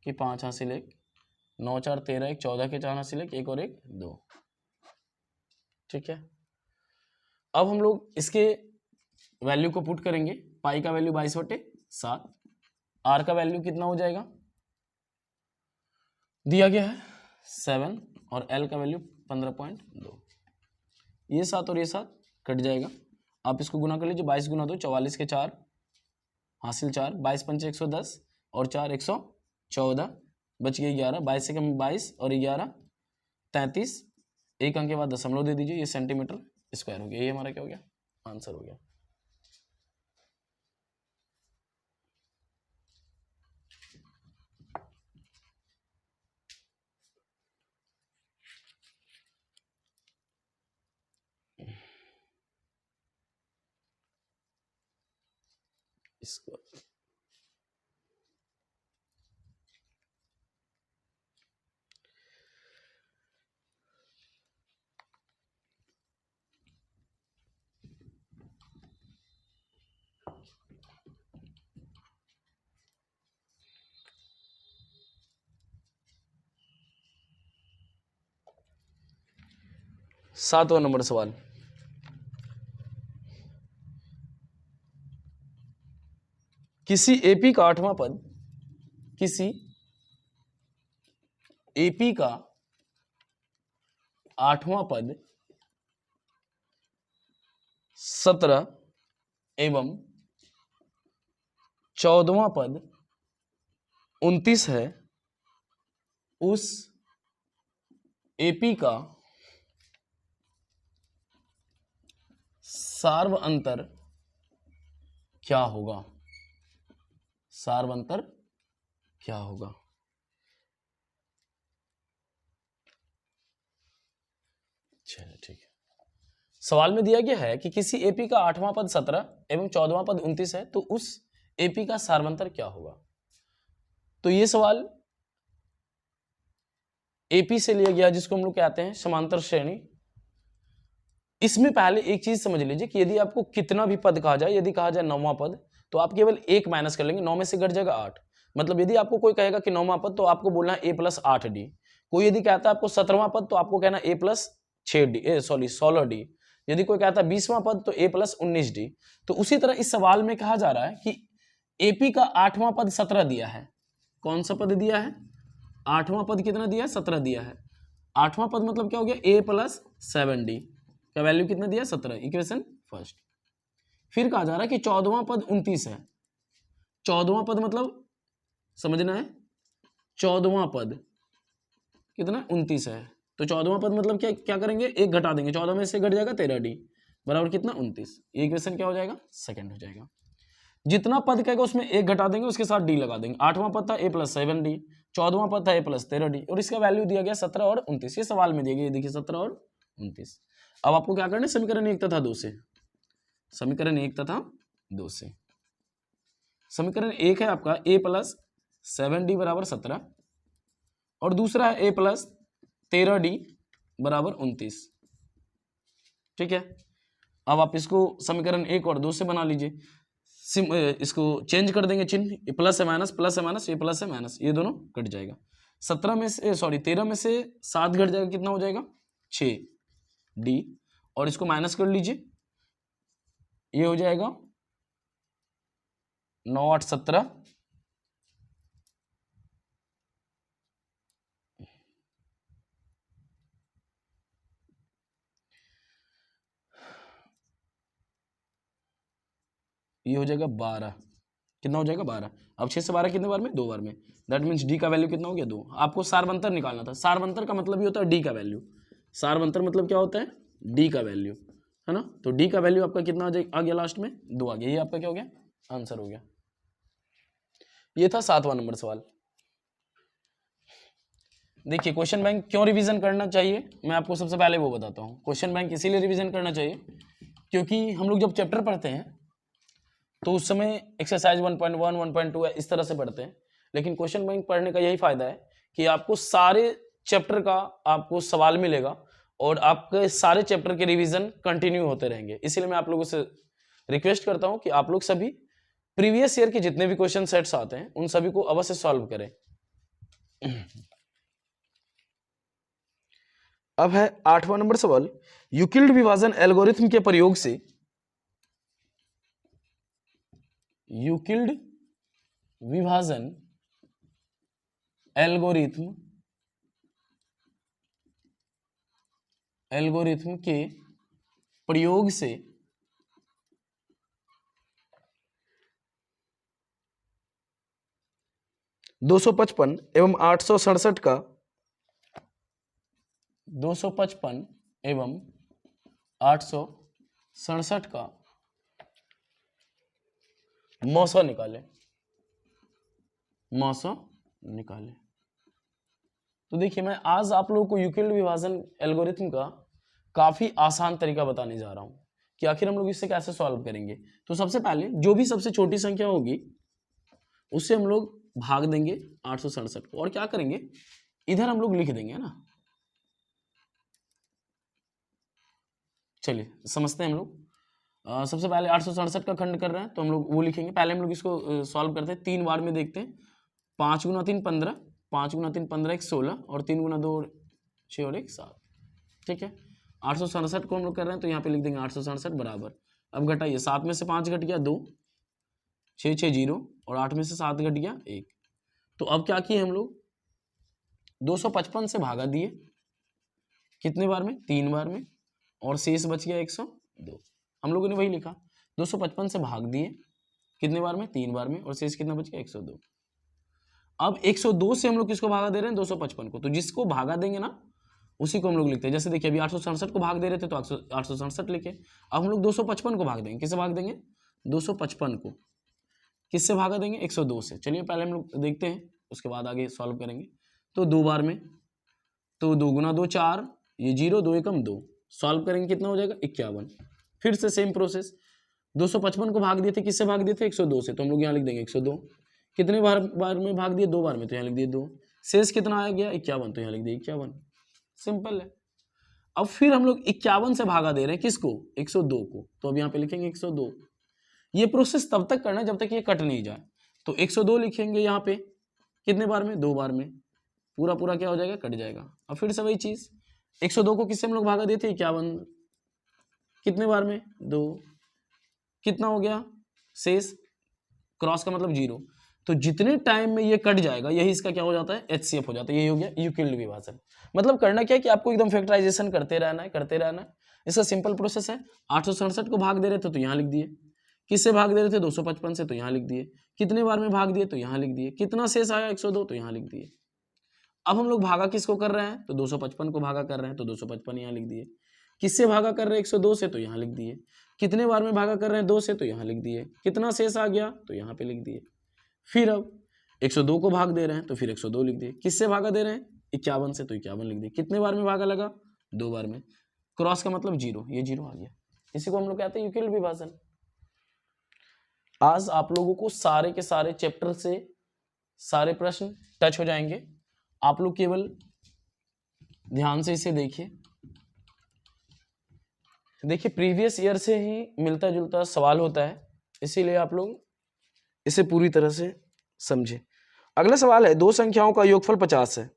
S1: के 5 हासिल 1, 9 4 13, 1 14 के 4 हासिल 1, 1 और 1 2। ठीक है। अब हम लोग इसके वैल्यू को पुट करेंगे। पाई का वैल्यू 22/7, आर का वैल्यू कितना हो जाएगा दिया गया है 7 और एल का वैल्यू 15.2। ये 7 और ये 7 कट जाएगा। आप इसको गुना कर लीजिए, 22 गुना 2 44 के 4 हासिल 4, 22 पंचे 110 और 4 114, बच गए 11, 22 से कम 22 और 11 33, एक अंक के बाद दशमलव दे दीजिए, ये सेंटीमीटर स्क्वायर हो गया। ये हमारा क्या हो गया आंसर हो गया। इसको 7वां नंबर सवाल, किसी एपी का 8वां पद, किसी एपी का 8वां पद 17 एवं 14वां पद 29 है, उस एपी का सार्वअंतर क्या होगा, सार्वअंतर क्या होगा। चलिए ठीक है। सवाल में दिया गया है कि किसी एपी का 8वां पद 17 एवं 14वां पद 29 है, तो उस एपी का सार्वअंतर क्या होगा। तो ये सवाल एपी से लिया गया, जिसको हम लोग कहते हैं समांतर श्रेणी। इसमें पहले एक चीज समझ लीजिए कि यदि आपको कितना भी पद कहा जाए, यदि कहा जाए 9वां पद, तो आप केवल एक माइनस कर लेंगे, 9 में से घट जाएगा 8। मतलब यदि आपको कोई कहेगा कि 9वां पद, तो आपको बोलना है a+8d। कोई यदि कहता है आपको 17वां पद, तो आपको कहना a+6d, सॉरी 16d। यदि कोई कहता है 20वां पद, तो a+19d। तो उसी तरह इस सवाल में कहा जा रहा है कि एपी का 8वां पद 17 दिया है। कौन सा पद दिया है? 8वां पद कितना दिया है? 17 दिया है। 8वां पद मतलब क्या हो गया? a+7d का वैल्यू कितना दिया? 17। Equation first. फिर कहा जा रहा है कि 14वां पद 29 है। 14वां पद मतलब समझना है, 14वां पद कितना? 29 है। तो 14वां पद मतलब क्या क्या करेंगे? एक घटा देंगे, 14 में से घट जाएगा 13d बराबर कितना? 29। ये इक्वेशन क्या हो जाएगा? सेकंड हो जाएगा। जितना पद कहेगा उसमें एक घटा देंगे, उसके साथ डी लगा देंगे। 8वां पद था a+7d, 14वां पद था a+13d, और इसका वैल्यू दिया गया 17 और 29। ये सवाल में दिया गया, देखिए 17 और 29। अब आपको क्या करना है? समीकरण 1 तथा 2 से, समीकरण 1 तथा 2 से। समीकरण 1 है आपका a+7d बराबर 17, और दूसरा है a+13d बराबर 29। ठीक है। अब आप इसको समीकरण 1 और 2 से बना लीजिए। इसको चेंज कर देंगे चिन्ह, प्लस है माइनस, प्लस है माइनस, ये प्लस है माइनस, ये दोनों कट जाएगा। 17 में से सॉरी 13 में से 7 घट जाएगा, कितना हो जाएगा? 6d, और इसको माइनस कर लीजिए, ये हो जाएगा 9 8 17, ये हो जाएगा 12। कितना हो जाएगा? 12। अब 6 से 12 कितने बार में? 2 बार में। दैट मीन्स डी का वैल्यू कितना हो गया? 2। आपको सार्वअंतर निकालना था। सार्वअंतर का मतलब ही होता है डी का वैल्यू। सार्वअंतर मतलब क्या होता है? डी का वैल्यू, है ना। तो डी का वैल्यू आपका कितना आ गया? लास्ट में 2 आ गया। ये आपका क्या हो गया? आंसर हो गया। ये था 7वां नंबर सवाल। देखिए क्वेश्चन बैंक क्यों रिवीजन करना चाहिए, मैं आपको सबसे पहले वो बताता हूँ। क्वेश्चन बैंक इसीलिए रिवीजन करना चाहिए क्योंकि हम लोग जब चैप्टर पढ़ते हैं तो उस समय एक्सरसाइज 1.1 1.2 इस तरह से पढ़ते हैं, लेकिन क्वेश्चन बैंक पढ़ने का यही फायदा है कि आपको सारे चैप्टर का आपको सवाल मिलेगा और आपके सारे चैप्टर के रिवीजन कंटिन्यू होते रहेंगे। इसीलिए मैं आप लोगों से रिक्वेस्ट करता हूं कि आप लोग सभी प्रीवियस ईयर के जितने भी क्वेश्चन सेट्स आते हैं उन सभी को अवश्य सॉल्व करें। अब है 8वां नंबर सवाल। यूक्लिड विभाजन एल्गोरिथम के प्रयोग से, यूक्लिड विभाजन एल्गोरिथम के प्रयोग से 255 एवं 867 का 255 एवं 867 का मौसा निकाले, मौसा निकाले। तो देखिए मैं आज आप लोगों को यूक्लिड विभाजन एल्गोरिथम का काफी आसान तरीका बताने जा रहा हूं कि आखिर हम लोग इससे कैसे सॉल्व करेंगे। तो सबसे पहले जो भी सबसे छोटी संख्या होगी उससे हम लोग भाग देंगे 867 को, और क्या करेंगे इधर हम लोग लिख देंगे, है ना। चलिए समझते हैं हम लोग। सबसे पहले 867 का खंड कर रहे हैं तो हम लोग वो लिखेंगे। पहले हम लोग इसको सॉल्व करते हैं, 3 बार में देखते हैं। 5 गुना 3 15, 5 गुना 3 15 1 16, और 3 गुना 2 6 और 1 7। ठीक है। 867 को हम लोग कर रहे हैं तो यहाँ पे लिख देंगे 867 बराबर। अब घटाइए, 7 में से 5 घट गया 2, 6 6 0, और 8 में से 7 घट गया 1। तो अब क्या किए हम लोग 255 से भागा दिए, कितने बार में? 3 बार में, और शेष बच गया 102। हम लोगों ने वही लिखा, 255 से भाग दिए कितने बार में? 3 बार में, और शेष कितना बच गया? 102। अब 102 से हम लोग किसको भागा दे रहे हैं, 255 को, तो जिसको भागा देंगे ना उसी को हम लोग लिखते हैं। जैसे देखिए अभी 867 को भाग दे रहे थे तो 867 लिखे। अब हम लोग 255 को भाग देंगे, किससे भाग देंगे, 255 को किससे भागा देंगे, 102 से। चलिए पहले हम लोग देखते हैं, उसके बाद आगे सॉल्व करेंगे। तो 2 बार में, तो 2 गुना 2 4, ये 0, 2 एकम 2, सॉल्व करेंगे कितना हो जाएगा, 51। फिर से सेम प्रोसेस, 255 को भाग दिए थे, किससे भाग दिए थे, 102 से, तो हम लोग यहाँ लिख देंगे 102। कितने बार में भाग दिए, 2 बार में, तो यहाँ लिख दिए 2। शेष कितना आ गया, 51, तो यहाँ लिख दिए 51। सिंपल है। अब फिर हम लोग 51 से भागा दे रहे हैं किसको, 102 को, तो अब यहाँ पे लिखेंगे 102। ये प्रोसेस तब तक करना है जब तक ये कट नहीं जाए। तो 102 लिखेंगे यहाँ पे, कितने बार में, 2 बार में, पूरा पूरा क्या हो जाएगा, कट जाएगा। अब फिर से वही चीज, 102 को किससे हम लोग भागा देते, 51, कितने बार में, 2, कितना हो गया शेष, क्रॉस का मतलब 0। तो जितने टाइम में ये कट जाएगा यही इसका क्या हो जाता है, HCF हो जाता है। यही हो गया यूक्लिड विभाजन। मतलब करना क्या है कि आपको एकदम फैक्टराइजेशन करते रहना है, करते रहना है। इसका सिंपल प्रोसेस है। 867 को भाग दे रहे थे तो यहाँ लिख दिए, किससे भाग दे रहे थे, 255 से, तो यहाँ लिख दिए, कितने बार में भाग दिए, तो यहाँ लिख दिए, कितना शेष आया 102, तो यहाँ लिख दिए। अब हम लोग भागा किसको कर रहे हैं, तो 255 को भागा कर रहे हैं, तो 255 यहाँ लिख दिए। किससे भागा कर रहे हैं, 102 से, तो यहाँ लिख दिए। कितने बार में भागा कर रहे हैं, 2 से, तो यहाँ लिख दिए। कितना शेष आ गया, तो यहाँ पे लिख दिए। फिर अब 102 को भाग दे रहे हैं तो फिर 102 लिख दिए। किससे भागा दे रहे हैं, 51 से, तो 51 लिख दिए। कितने बार में भागा लगा, 2 बार में, क्रॉस का मतलब 0, ये 0 आ गया। इसी को हम लोग कहते हैं यूक्लिड विभाजन। आज आप लोगों को सारे के सारे चैप्टर से सारे प्रश्न टच हो जाएंगे। आप लोग केवल ध्यान से इसे देखिए। देखिए प्रीवियस ईयर से ही मिलता जुलता सवाल होता है, इसीलिए आप लोग इसे पूरी तरह से समझे। अगला सवाल है, 2 संख्याओं का योगफल 50 है।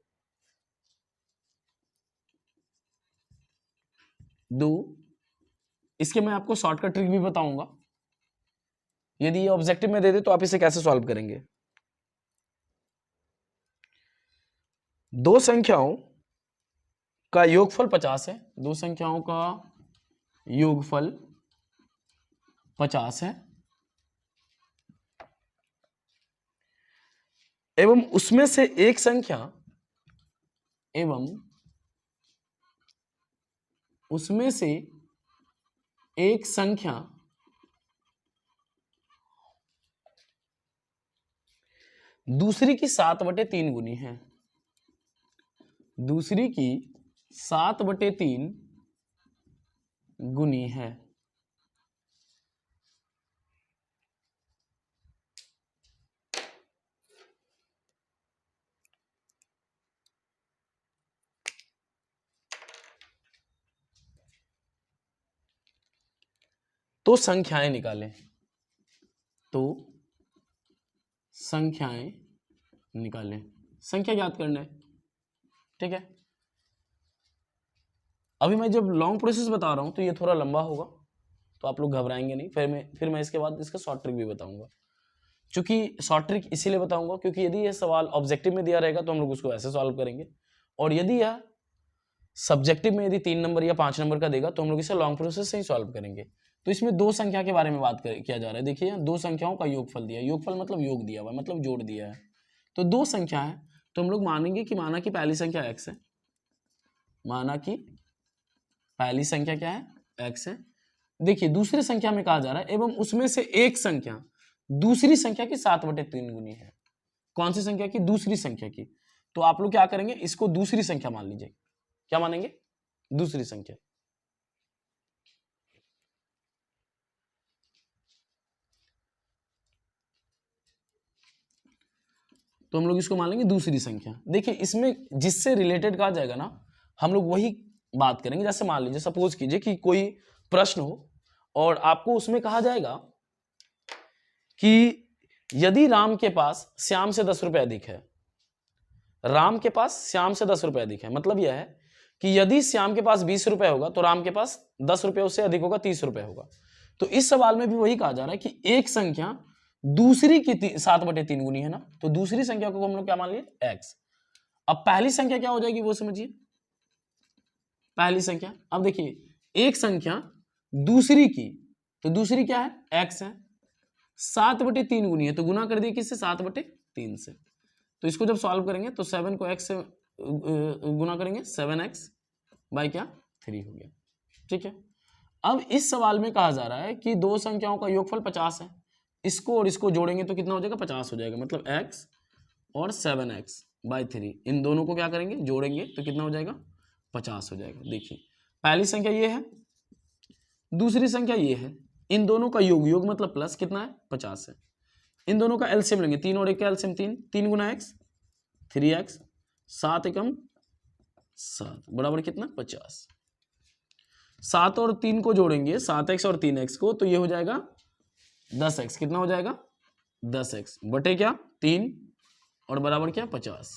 S1: 2, इसके मैं आपको शॉर्टकट ट्रिक भी बताऊंगा। यदि ये ऑब्जेक्टिव में दे दे तो आप इसे कैसे सॉल्व करेंगे। 2 संख्याओं का योगफल 50 है, 2 संख्याओं का योगफल 50 है, एवं उसमें से एक संख्या, एवं उसमें से एक संख्या दूसरी की 7/3 गुनी है। दूसरी की 7/3 गुनी है। तो संख्याएं निकालें, तो संख्याएं निकालें। संख्या ज्ञात करना है, ठीक है। अभी मैं जब लॉन्ग प्रोसेस बता रहा हूं तो ये थोड़ा लंबा होगा, तो आप लोग घबराएंगे नहीं। फिर मैं इसके बाद इसका शॉर्ट ट्रिक भी बताऊंगा। चूंकि शॉर्ट ट्रिक इसीलिए बताऊंगा क्योंकि यदि यह सवाल ऑब्जेक्टिव में दिया रहेगा तो हम लोग उसको ऐसे सॉल्व करेंगे, और यदि यह सब्जेक्टिव में यदि 3 नंबर या 5 नंबर का देगा तो हम लोग इसे लॉन्ग प्रोसेस से ही सॉल्व करेंगे। तो इसमें 2 संख्या के बारे में बात किया जा रहा है। देखिए 2 संख्याओं का योगफल दिया है, योगफल मतलब योग दिया हुआ है, मतलब जोड़ दिया है। तो 2 संख्या है तो हम लोग मानेंगे कि माना कि पहली संख्या x है, माना कि पहली संख्या क्या है, x है। देखिए दूसरी संख्या में कहा जा रहा है एवं उसमें से एक संख्या दूसरी संख्या की 7/3 गुनी है। कौन सी संख्या की, दूसरी संख्या की। तो आप लोग क्या करेंगे, इसको दूसरी संख्या मान लीजिए। क्या मानेंगे, दूसरी संख्या। तो हम लोग इसको मान लेंगे दूसरी संख्या। देखिए इसमें जिससे रिलेटेड कहा जाएगा ना, हम लोग वही बात करेंगे। जैसे मान लीजिए, सपोज कीजिए कि कोई प्रश्न हो और आपको उसमें कहा जाएगा कि यदि राम के पास श्याम से 10 रुपए अधिक है, राम के पास श्याम से 10 रुपए अधिक है, मतलब यह है कि यदि श्याम के पास 20 रुपए होगा तो राम के पास 10 रुपए उससे अधिक होगा, 30 रुपए होगा। तो इस सवाल में भी वही कहा जा रहा है कि एक संख्या दूसरी की 7/3 गुनी है ना, तो दूसरी संख्या को हम लोग क्या मान लिए, x। अब पहली संख्या क्या हो जाएगी वो समझिए। पहली संख्या, अब देखिए एक संख्या दूसरी की, तो दूसरी क्या है, x है, 7/3 गुनी है, तो गुना कर दिए किससे, 7/3 से। तो इसको जब सॉल्व करेंगे तो 7 को x से गुना करेंगे, 7x बाई क्या 3 हो गया। ठीक है, अब इस सवाल में कहा जा रहा है कि दो संख्याओं का योगफल 50 है, इसको और इसको जोड़ेंगे तो कितना हो जाएगा 50 हो जाएगा, मतलब x और 7x बाई 3 इन दोनों को क्या करेंगे जोड़ेंगे तो कितना हो जाएगा 50 हो जाएगा। देखिए पहली संख्या ये है, दूसरी संख्या ये है, इन दोनों का योग, योग मतलब प्लस कितना है 50 है, इन दोनों का एलसीएम लेंगे, 3 और 1 का एलसीएम 3, 3 गुना x 3x, 7 एकम 7 बराबर कितना 50। 7 और 3 को जोड़ेंगे 7x और 3x को तो ये हो जाएगा 10x, कितना हो जाएगा 10x बटे क्या 3 और बराबर क्या 50,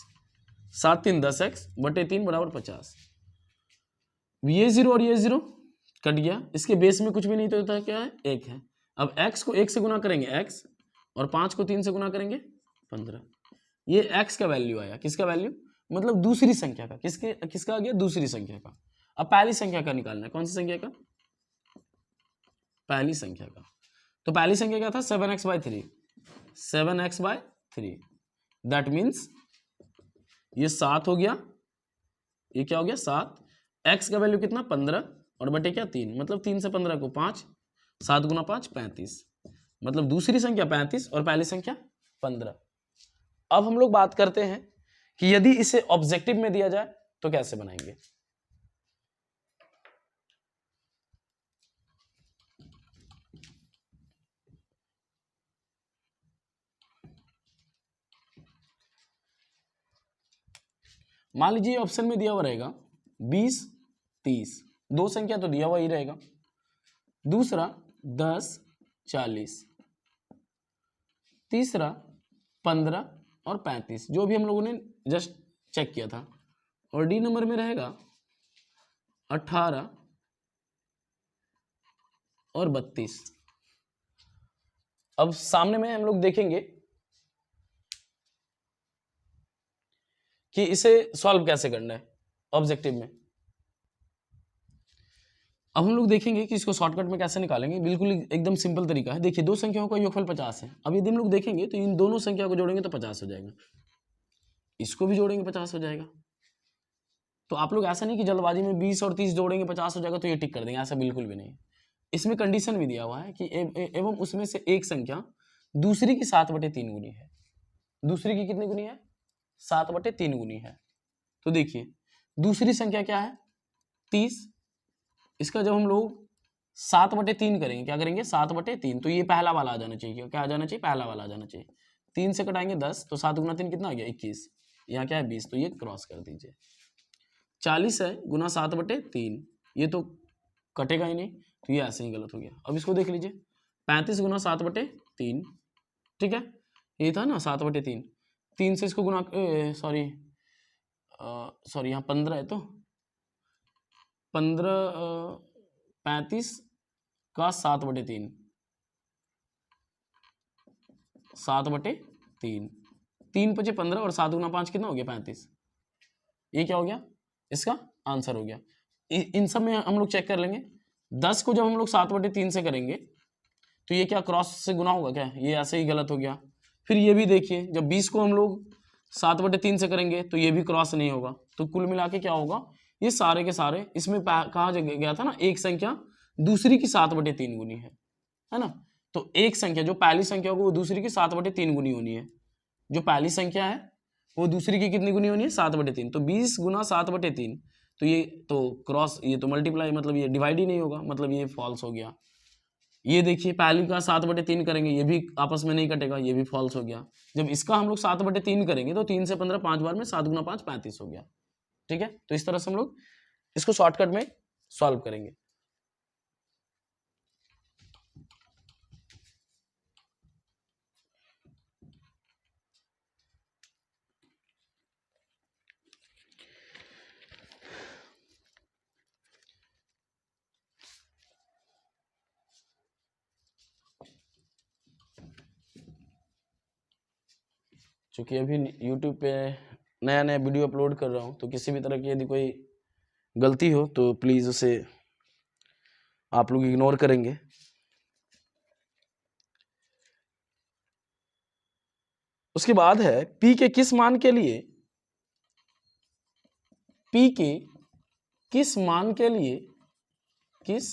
S1: 7 3 10x बटे 3 बराबर 50। ये 0 और ये 0 कट गया, इसके बेस में कुछ भी नहीं तो होता क्या है 1 है। अब x को 1 से गुना करेंगे x और 5 को 3 से गुना करेंगे 15, ये x का वैल्यू आया, किसका वैल्यू मतलब दूसरी संख्या का, किसका आ गया दूसरी संख्या का। अब पहली संख्या का निकालना है, कौन सी संख्या का पहली संख्या का, तो पहली संख्या क्या था 7x by 3, 7x by 3 that means ये 7 हो गया, ये क्या हो गया 7, x का वैल्यू कितना 15 और बटे क्या 3, मतलब 3 से 15 को 5, 7 गुना 5 35, मतलब दूसरी संख्या 35 और पहली संख्या 15। अब हम लोग बात करते हैं कि यदि इसे ऑब्जेक्टिव में दिया जाए तो कैसे बनाएंगे। मान लीजिए ऑप्शन में दिया हुआ रहेगा 20 30, दो संख्या तो दिया हुआ ही रहेगा, दूसरा 10 40, तीसरा 15 और 35 जो भी हम लोगों ने जस्ट चेक किया था, और डी नंबर में रहेगा 18 और 32। अब सामने में हम लोग देखेंगे कि इसे सॉल्व कैसे करना है ऑब्जेक्टिव में। अब हम लोग देखेंगे कि इसको शॉर्टकट में कैसे निकालेंगे, बिल्कुल एकदम सिंपल तरीका है। देखिए दो संख्याओं का योगफल 50 है, अब यदि हम लोग देखेंगे तो इन दोनों संख्या को जोड़ेंगे तो 50 हो जाएगा, इसको भी जोड़ेंगे 50 हो जाएगा। तो आप लोग ऐसा नहीं कि जल्दबाजी में 20 और 30 जोड़ेंगे 50 हो जाएगा तो ये टिक कर देंगे, ऐसा बिल्कुल भी नहीं। इसमें कंडीशन भी दिया हुआ है कि एवं उसमें से एक संख्या दूसरी की 7/3 गुनी है, दूसरी की कितनी गुनी है 7/3 गुनी है। तो देखिए दूसरी संख्या क्या है 30, इसका जब हम लोग 7/3 करेंगे, क्या करेंगे 7/3, तो ये पहला वाला आ जाना चाहिए, क्या आ जाना चाहिए पहला वाला आ जाना चाहिए। 3 से कटाएंगे 10, तो 7 गुना 3 कितना आ गया 21, यहाँ क्या है 20, तो ये क्रॉस कर दीजिए। 40 है गुना 7/3, ये तो कटेगा ही नहीं, तो ये ऐसे ही गलत हो गया। अब इसको देख लीजिए 35 गुना 7/3, ठीक है ये था ना 7/3, 3 से इसको गुना सॉरी यहाँ 15 है, तो 35 का 7/3, 7/3, 3 × 5 = 15 और 7 गुना 5 कितना हो गया 35, ये क्या हो गया इसका आंसर हो गया। इन सब में हम लोग चेक कर लेंगे, 10 को जब हम लोग 7/3 से करेंगे तो ये क्या क्रॉस से गुना होगा क्या, ये ऐसे ही गलत हो गया। फिर ये भी देखिए जब 20 को हम लोग 7/3 से करेंगे तो ये भी क्रॉस नहीं होगा, तो कुल मिला के क्या होगा ये सारे के सारे, इसमें कहा गया था ना एक संख्या दूसरी की 7/3 गुनी है ना, तो एक संख्या जो पहली संख्या होगी वो दूसरी की 7/3 गुनी होनी है, जो पहली संख्या है वो दूसरी की कितनी गुनी होनी है 7/3, तो 20 गुना 7/3, तो ये तो क्रॉस, ये तो मल्टीप्लाई मतलब ये डिवाइड ही नहीं होगा, मतलब ये फॉल्स हो गया। ये देखिए पहली का 7/3 करेंगे, ये भी आपस में नहीं कटेगा, ये भी फॉल्स हो गया। जब इसका हम लोग 7/3 करेंगे तो 3 से 15 5 बार में 7 गुना 5 35 हो गया, ठीक है। तो इस तरह से हम लोग इसको शॉर्टकट में सॉल्व करेंगे। चूँकि अभी YouTube पे नया नया वीडियो अपलोड कर रहा हूँ, तो किसी भी तरह की यदि कोई गलती हो तो प्लीज़ उसे आप लोग इग्नोर करेंगे। उसके बाद है p के किस मान के लिए, p के किस मान के लिए, किस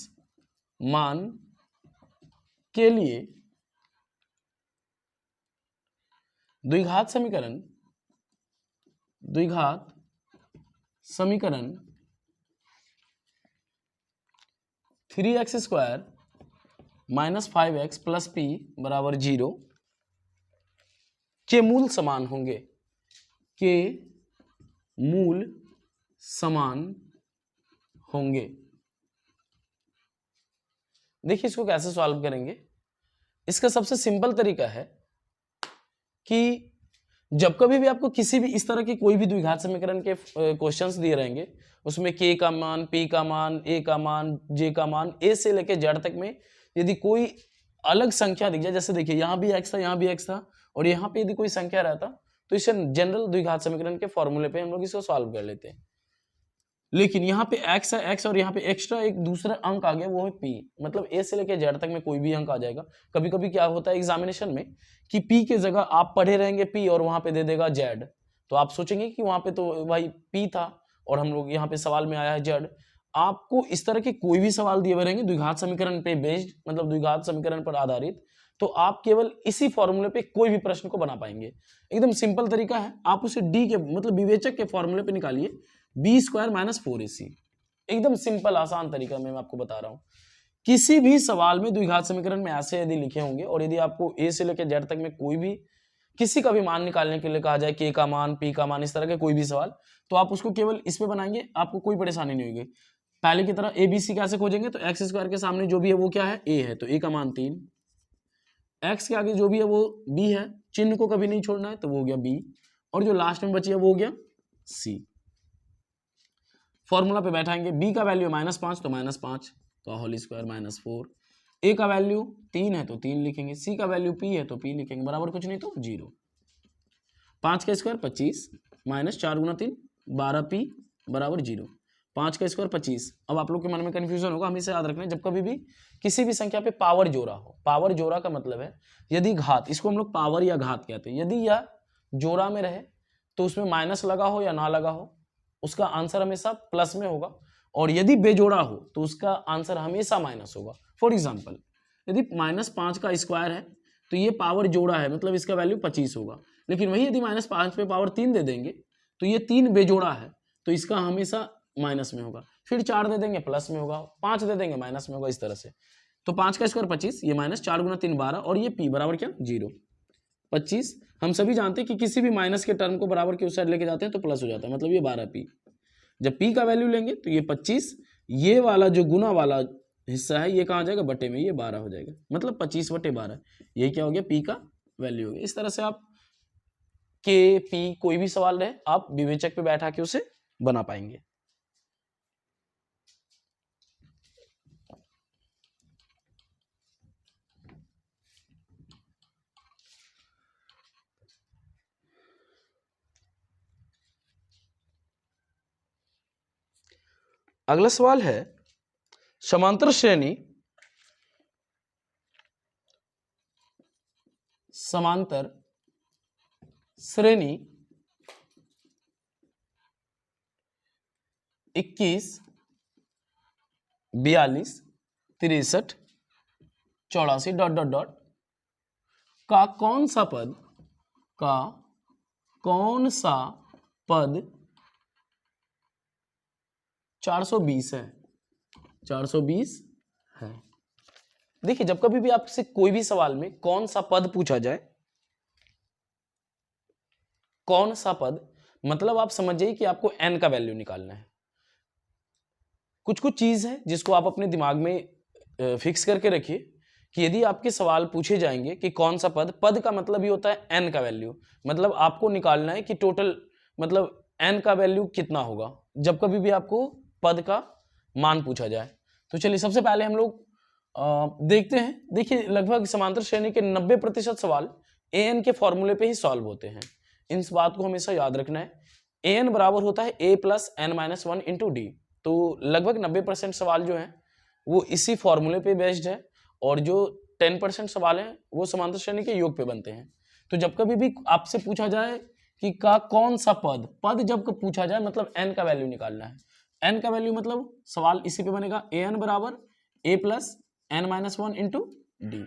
S1: मान के लिए द्विघात समीकरण 3x² minus 5x plus p बराबर 0 के मूल समान होंगे, के मूल समान होंगे। देखिए इसको कैसे सॉल्व करेंगे। इसका सबसे सिंपल तरीका है कि जब कभी भी आपको किसी भी इस तरह की कोई भी द्विघात समीकरण के क्वेश्चंस दिए रहेंगे, उसमें k का मान, p का मान, a का मान, j का मान, a से लेके z तक में यदि कोई अलग संख्या दिख जाए, जैसे देखिए यहाँ भी x था, यहाँ भी x था और यहाँ पे यदि कोई संख्या रहता, तो इसे जनरल द्विघात समीकरण के फॉर्मूले पे हम लोग इसको सॉल्व कर लेते हैं। लेकिन यहाँ पे x है, x और यहाँ पे एक्स्ट्रा एक दूसरा अंक आ गया, वो है p, मतलब a से लेके z तक में कोई भी अंक आ जाएगा। कभी कभी क्या होता है एग्जामिनेशन में कि p के जगह आप पढ़े रहेंगे p और वहां पे दे देगा z, तो आप सोचेंगे कि वहां पे तो भाई p था और हम लोग यहाँ पे सवाल में आया है z। आपको इस तरह के कोई भी सवाल दिए हुए रहेंगे द्विघात समीकरण पे बेस्ड, मतलब द्विघात समीकरण पर आधारित, तो आप केवल इसी फॉर्मूले पे कोई भी प्रश्न को बना पाएंगे। एकदम सिंपल तरीका है, आप उसे d के मतलब विवेचक के फॉर्मूले पे निकालिए, b² माइनस 4ac। एकदम सिंपल आसान तरीका मैं आपको बता रहा हूं। किसी भी सवाल में द्विघात समीकरण में ऐसे यदि लिखे होंगे और यदि आपको a से लेकर z तक में कोई भी किसी का भी मान निकालने के लिए कहा जाए, k का मान, p का मान, इस तरह के कोई भी सवाल, तो आप उसको केवल इस पे बनाएंगे, आपको कोई परेशानी नहीं होगी। पहले की तरह ABC कैसे खोजेंगे, तो x² के सामने जो भी है वो क्या है, a है, तो a का मान 3, x के आगे जो भी है वो b है, चिन्ह को कभी नहीं छोड़ना है, तो वो हो गया b, और जो लास्ट में बची है वो हो गया c। फॉर्मूला पे बैठाएंगे, b का वैल्यू -5 तो -5 का होल स्क्वायर माइनस 4, a का वैल्यू 3 है तो 3 लिखेंगे, c का वैल्यू p है तो p लिखेंगे, बराबर कुछ नहीं तो 0। 5 का स्क्वायर 25 माइनस 4 गुना 3 12p बराबर 0। 5 का स्क्वायर 25। अब आप लोग के मन में कंफ्यूजन होगा, हम इसे याद रखना है, जब कभी भी किसी भी संख्या पे पावर जोड़ा हो, पावर जोड़ा का मतलब है यदि घात, इसको हम लोग पावर या घात कहते हैं, यदि यह जोड़ा में रहे तो उसमें माइनस लगा हो या ना लगा हो, उसका आंसर हमेशा प्लस में होगा, और यदि बेजोड़ा हो तो उसका आंसर हमेशा माइनस होगा। फॉर एग्जांपल यदि -5 का स्क्वायर है तो ये पावर जोड़ा है, मतलब इसका वैल्यू 25 होगा, लेकिन वही यदि -5 पे पावर 3 दे देंगे तो ये 3 बेजोड़ा है तो इसका हमेशा माइनस में होगा, फिर 4 दे देंगे प्लस में होगा, 5 दे देंगे माइनस में होगा, इस तरह से। तो 5 का स्क्वायर 25, ये -4 गुना 3 12, और ये p बराबर क्या 0। 25 हम सभी जानते हैं कि किसी भी माइनस के टर्म को बराबर की उस साइड लेके जाते हैं तो प्लस हो जाता है, मतलब ये 12p। जब p का वैल्यू लेंगे तो ये 25, ये वाला जो गुना वाला हिस्सा है ये कहाँ जाएगा, बटे में, ये 12 हो जाएगा, मतलब 25/12, ये क्या हो गया, p का वैल्यू हो गया। इस तरह से आप k p कोई भी सवाल रहे आप विवेचक पे बैठा के उसे बना पाएंगे। अगला सवाल है, समांतर श्रेणी, समांतर श्रेणी 21 42 63 84 ... का कौन सा पद 420 है, 420 है। देखिए जब कभी भी आपसे कोई भी सवाल में कौन सा पद पूछा जाए, कौन सा पद मतलब आप समझिए कि आपको n का वैल्यू निकालना है। कुछ कुछ चीज है जिसको आप अपने दिमाग में फिक्स करके रखिए कि यदि आपके सवाल पूछे जाएंगे कि कौन सा पद, पद का मतलब ही होता है n का वैल्यू, मतलब आपको निकालना है कि टोटल मतलब n का वैल्यू कितना होगा जब कभी भी आपको पद का मान पूछा जाए। तो चलिए सबसे पहले हम लोग देखते हैं। देखिए लगभग समांतर श्रेणी के 90% सवाल an के फॉर्मूले पे ही सॉल्व होते हैं, इस बात को हमेशा याद रखना है। an बराबर होता है a + n-1 × d, तो लगभग 90% सवाल जो हैं वो इसी फॉर्मूले पे बेस्ड है, और जो 10% सवाल हैं वो समांतर श्रेणी के योग पे बनते हैं। तो जब कभी भी आपसे पूछा जाए कि का कौन सा पद जब पूछा जाए मतलब n का वैल्यू निकालना है। n का वैल्यू मतलब सवाल इसी पे बनेगा an बराबर a plus n minus one into D.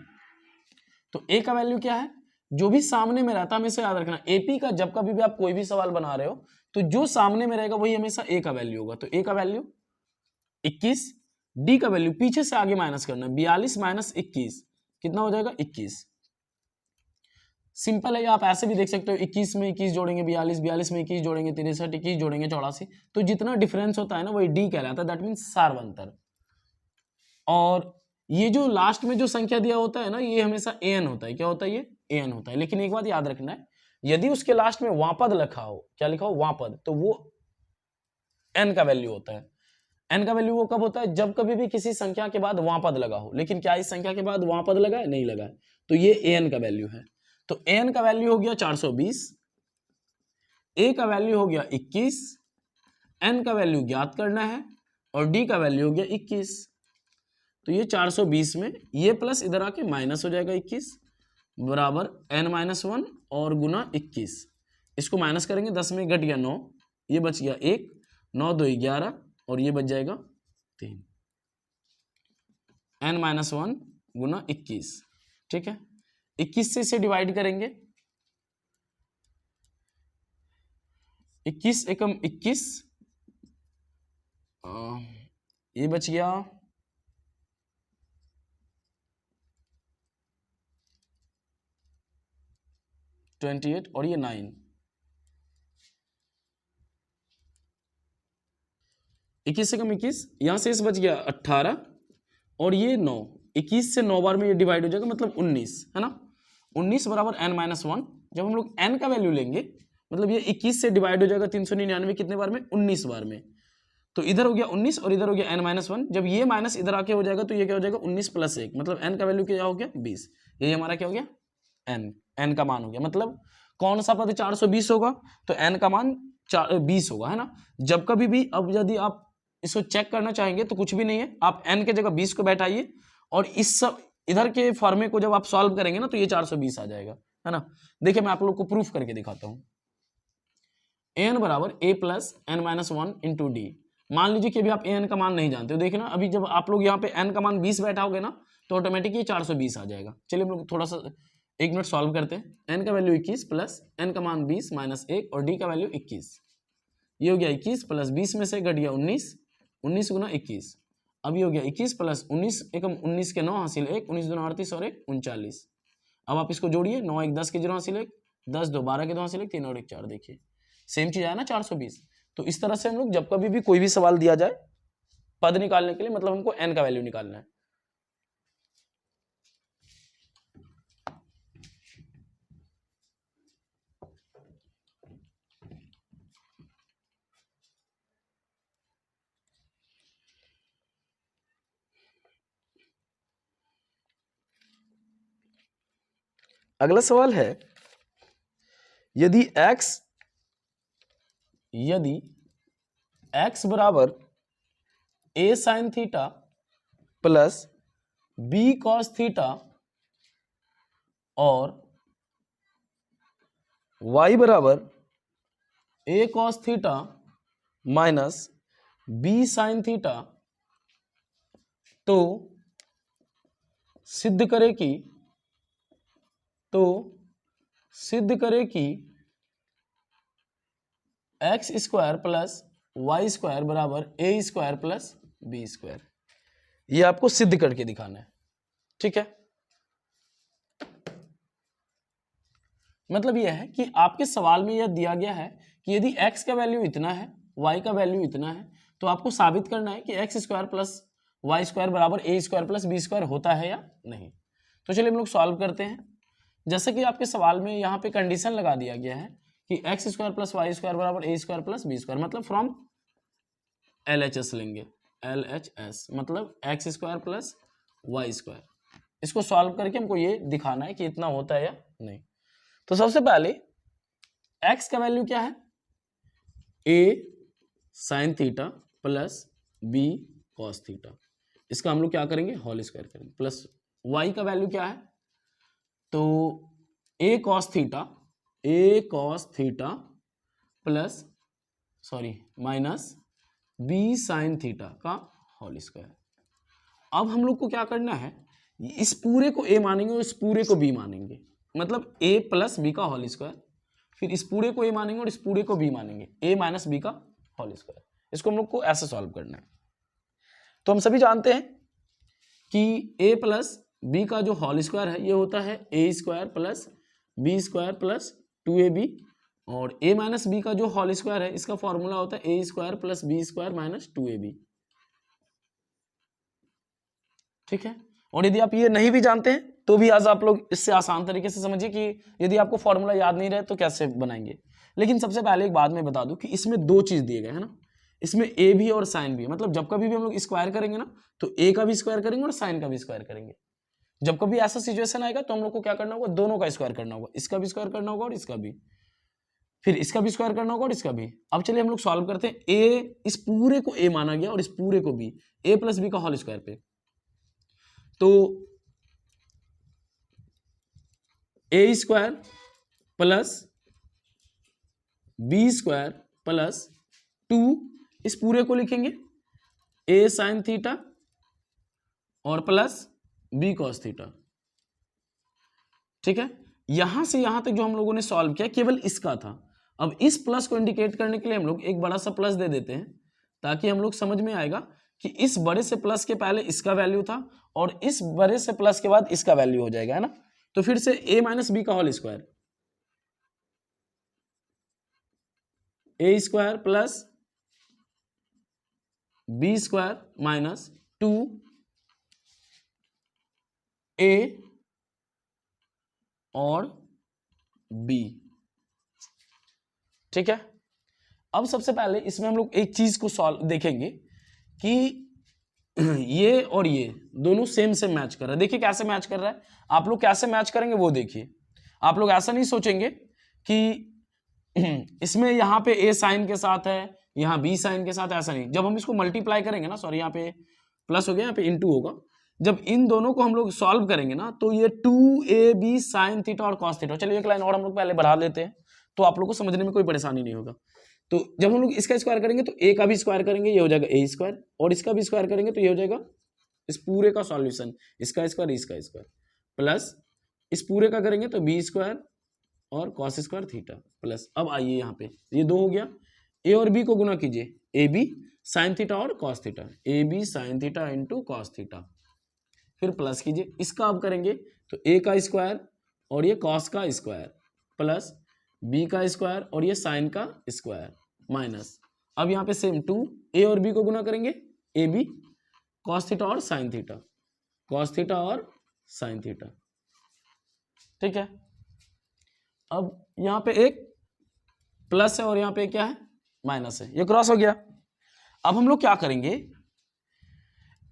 S1: तो a का वैल्यू क्या है, जो भी सामने में रहता है हमेशा याद रखना, एपी का जब कभी भी आप कोई भी सवाल बना रहे हो तो जो सामने में रहेगा वही हमेशा a का वैल्यू होगा। तो a का वैल्यू 21, डी का वैल्यू पीछे से आगे माइनस करना, 42 माइनस 21 कितना हो जाएगा 21। सिंपल है, आप ऐसे भी देख सकते हो 21 में 21 जोड़ेंगे 42, 42 में 21 जोड़ेंगे 63, 21 जोड़ेंगे 84, तो जितना डिफरेंस होता है ना वही डी कहलाता है, दैट मीन्स सार्वंतर। और ये जो लास्ट में जो संख्या दिया होता है ना ये हमेशा an होता है, क्या होता है ये an होता है। लेकिन एक बात याद रखना है, यदि उसके लास्ट में वापद लिखा हो, क्या लिखा हो वापद, तो वो n का वैल्यू होता है। n का वैल्यू वो कब होता है, जब कभी भी किसी संख्या के बाद वापद लगा हो। लेकिन क्या इस संख्या के बाद वापद लगा है, नहीं लगा है, तो ये an का वैल्यू है। तो an का वैल्यू हो गया 420, a का वैल्यू हो गया 21, n का वैल्यू ज्ञात करना है और d का वैल्यू हो गया 21। तो ये 420 में ये प्लस इधर आके माइनस हो जाएगा 21 बराबर n माइनस वन और गुना 21। इसको माइनस करेंगे 10 में घट गया 9, ये बच गया 1, 9 2 11 और ये बच जाएगा 3, n माइनस वन गुना 21। ठीक है, 21 से इसे डिवाइड करेंगे, 21 एकम 21, ये बच गया 28 और ये 9, 21 से कम 21, यहां से इस बच गया 18 और ये 9, 21 से 9 बार में ये डिवाइड हो जाएगा मतलब 19 है ना, 19 बराबर n माइनस वन। जब हम लोग n का वैल्यू लेंगे मतलब ये 21 से डिवाइड हो जाएगा 399 कितने बार में, 19 बार में। तो इधर हो गया 19 और इधर हो गया n माइनस वन। जब ये माइनस इधर आके हो जाएगा तो ये क्या हो जाएगा 19 प्लस 1, मतलब n का वैल्यू क्या हो गया 20। ये हमारा क्या हो गया n का मान हो गया। मतलब कौन सा पद 420 होगा, तो n का मान 20 होगा है ना। जब कभी भी अब यदि आप इसको चेक करना चाहेंगे तो कुछ भी नहीं है, आप n के जगह 20 को बैठाइए और इस सब इधर के फॉर्मे को जब आप सॉल्व करेंगे ना तो ये 420 आ जाएगा है ना। देखिए मैं आप लोग को प्रूफ करके दिखाता हूं। an बराबर a plus n minus one into D. मान लीजिए कि अभी आप an का मान नहीं जानते हो, देखिए ना अभी जब आप लोग यहाँ पे n का मान 20 बैठाओगे ना तो ऑटोमेटिक ये 420 आ जाएगा। चलिए हम लोग थोड़ा सा 1 मिनट सॉल्व करते हैं। n का वैल्यू 21 प्लस n का मान 20 माइनस 1 और d का वैल्यू 21, ये हो गया 21 प्लस 20 में से घट गया 19, 19 गुना 21, अब ये हो गया 21 प्लस 19 एकम 19 के 9 हासिल 1, 19 दूना 38 और 1 39। अब आप इसको जोड़िए, 9 1 10 के 0 हासिल 1, 10 2 12 के 2 हासिल 1, 3 और 1 4, देखिए सेम चीज आया ना 420। तो इस तरह से हम लोग जब कभी भी कोई भी सवाल दिया जाए पद निकालने के लिए मतलब हमको n का वैल्यू निकालना है। अगला सवाल है, यदि x बराबर a sine theta plus b cos theta और y बराबर a cos theta minus b sine theta, तो सिद्ध करे कि x square plus y square बराबर a square plus b square. ये आपको सिद्ध करके दिखाना है। ठीक है, मतलब यह है कि आपके सवाल में यह दिया गया है कि यदि x का वैल्यू इतना है, y का वैल्यू इतना है, तो आपको साबित करना है कि x square plus y square बराबर a square plus b square होता है या नहीं। तो चलिए हम लोग सॉल्व करते हैं। जैसे कि आपके सवाल में यहाँ पे कंडीशन लगा दिया गया है कि x square plus y square बराबर a square plus b square, मतलब फ्रॉम LHS लेंगे, LHS मतलब x square plus y square. इसको सॉल्व करके हमको ये दिखाना है कि इतना होता है या नहीं। तो सबसे पहले x का वैल्यू क्या है, a sine theta plus b cos theta, इसका हम लोग क्या करेंगे होल स्क्वायर करेंगे, प्लस y का वैल्यू क्या है, तो a cos theta plus minus b sine theta का होल स्क्वायर। अब हम लोग को क्या करना है, इस पूरे को ए मानेंगे और इस पूरे को बी मानेंगे, मतलब ए प्लस बी का होल स्क्वायर, फिर इस पूरे को ए मानेंगे और इस पूरे को बी मानेंगे, ए माइनस बी का होल स्क्वायर। इसको हम लोग को ऐसे सॉल्व करना है। तो हम सभी जानते हैं कि ए प्लस बी का जो होल स्क्वायर है ये होता है a square plus b square plus 2ab, और ए माइनस बी का जो होल स्क्वायर है इसका फॉर्मूला होता है a square plus b square minus 2ab। ठीक है, और यदि आप ये नहीं भी जानते हैं तो भी आज आप लोग इससे आसान तरीके से समझिए कि यदि आपको फॉर्मूला याद नहीं रहे तो कैसे बनाएंगे। लेकिन सबसे पहले एक बात मैं बता दूं कि इसमें दो चीज दिए गए हैं ना, इसमें ए भी और साइन भी, मतलब जब कभी भी हम लोग स्क्वायर करेंगे ना तो ए का भी स्क्वायर करेंगे और साइन का भी स्क्वायर करेंगे। जब कभी ऐसा सिचुएशन आएगा तो हम लोग को क्या करना होगा, दोनों का स्क्वायर करना होगा, इसका भी स्क्वायर करना होगा और इसका भी, फिर इसका भी स्क्वायर करना होगा और इसका भी। अब चलिए हम लोग सॉल्व करते हैं। ए, इस पूरे को ए माना गया और इस पूरे को बी, ए प्लस बी का होल स्क्वायर पे, तो a square plus b square plus 2, इस पूरे को लिखेंगे ए साइन थीटा और प्लस बी कॉस थीटा। ठीक है, यहां से यहां तक जो हम लोगों ने सॉल्व किया केवल इसका था। अब इस प्लस को इंडिकेट करने के लिए हम लोग एक बड़ा सा प्लस दे देते हैं ताकि हम लोग समझ में आएगा कि इस बड़े से प्लस के पहले इसका वैल्यू था और इस बड़े से प्लस के बाद इसका वैल्यू हो जाएगा, है ना। तो फिर से a माइनस बी का whole square, a square plus b square minus 2a और b। ठीक है, अब सबसे पहले इसमें हम लोग एक चीज को सॉल्व देखेंगे कि ये और ये दोनों सेम सेम मैच कर रहा है। देखिए कैसे मैच कर रहा है, आप लोग कैसे मैच करेंगे वो देखिए। आप लोग ऐसा नहीं सोचेंगे कि इसमें यहाँ पे a साइन के साथ है, यहाँ b साइन के साथ, ऐसा नहीं। जब हम इसको मल्टीप्लाई करेंगे ना, सॉरी यहाँ पे प्लस हो गया, यहाँ पे इनटू होगा, जब इन दोनों को हम लोग सॉल्व करेंगे ना तो ये 2ab साइन थीटा और कॉस थीटा। चलिए एक लाइन और हम लोग पहले बढ़ा लेते हैं तो आप लोग को समझने में कोई परेशानी नहीं होगा। तो जब हम लोग इसका स्क्वायर करेंगे तो a का भी स्क्वायर करेंगे, ये हो जाएगा a स्क्वायर, और इसका भी स्क्वायर करेंगे तो ये हो जाएगा इस पूरे का सॉल्यूशन, इसका स्क्वायर इसका स्क्वायर, प्लस इस पूरे का करेंगे तो b स्क्वायर और कॉस स्क्वायर थीटा प्लस। अब आइए यहाँ पे ये दो हो गया, a और b को गुना कीजिए, ए बी साइन थीटा और cos theta, a b sine theta into cos theta, फिर प्लस कीजिए, इसका अब करेंगे तो a का स्क्वायर और ये कॉस का स्क्वायर प्लस b का स्क्वायर और ये साइन का स्क्वायर माइनस। अब यहाँ पे सेम 2 a और b को गुना करेंगे, ए बी कॉस थीटा और साइन थीटा, कॉस थीटा और साइन थीटा। ठीक है, अब यहाँ पे एक प्लस है और यहाँ पे क्या है, माइनस है, ये क्रॉस हो गया। अब हम लोग क्या करेंगे,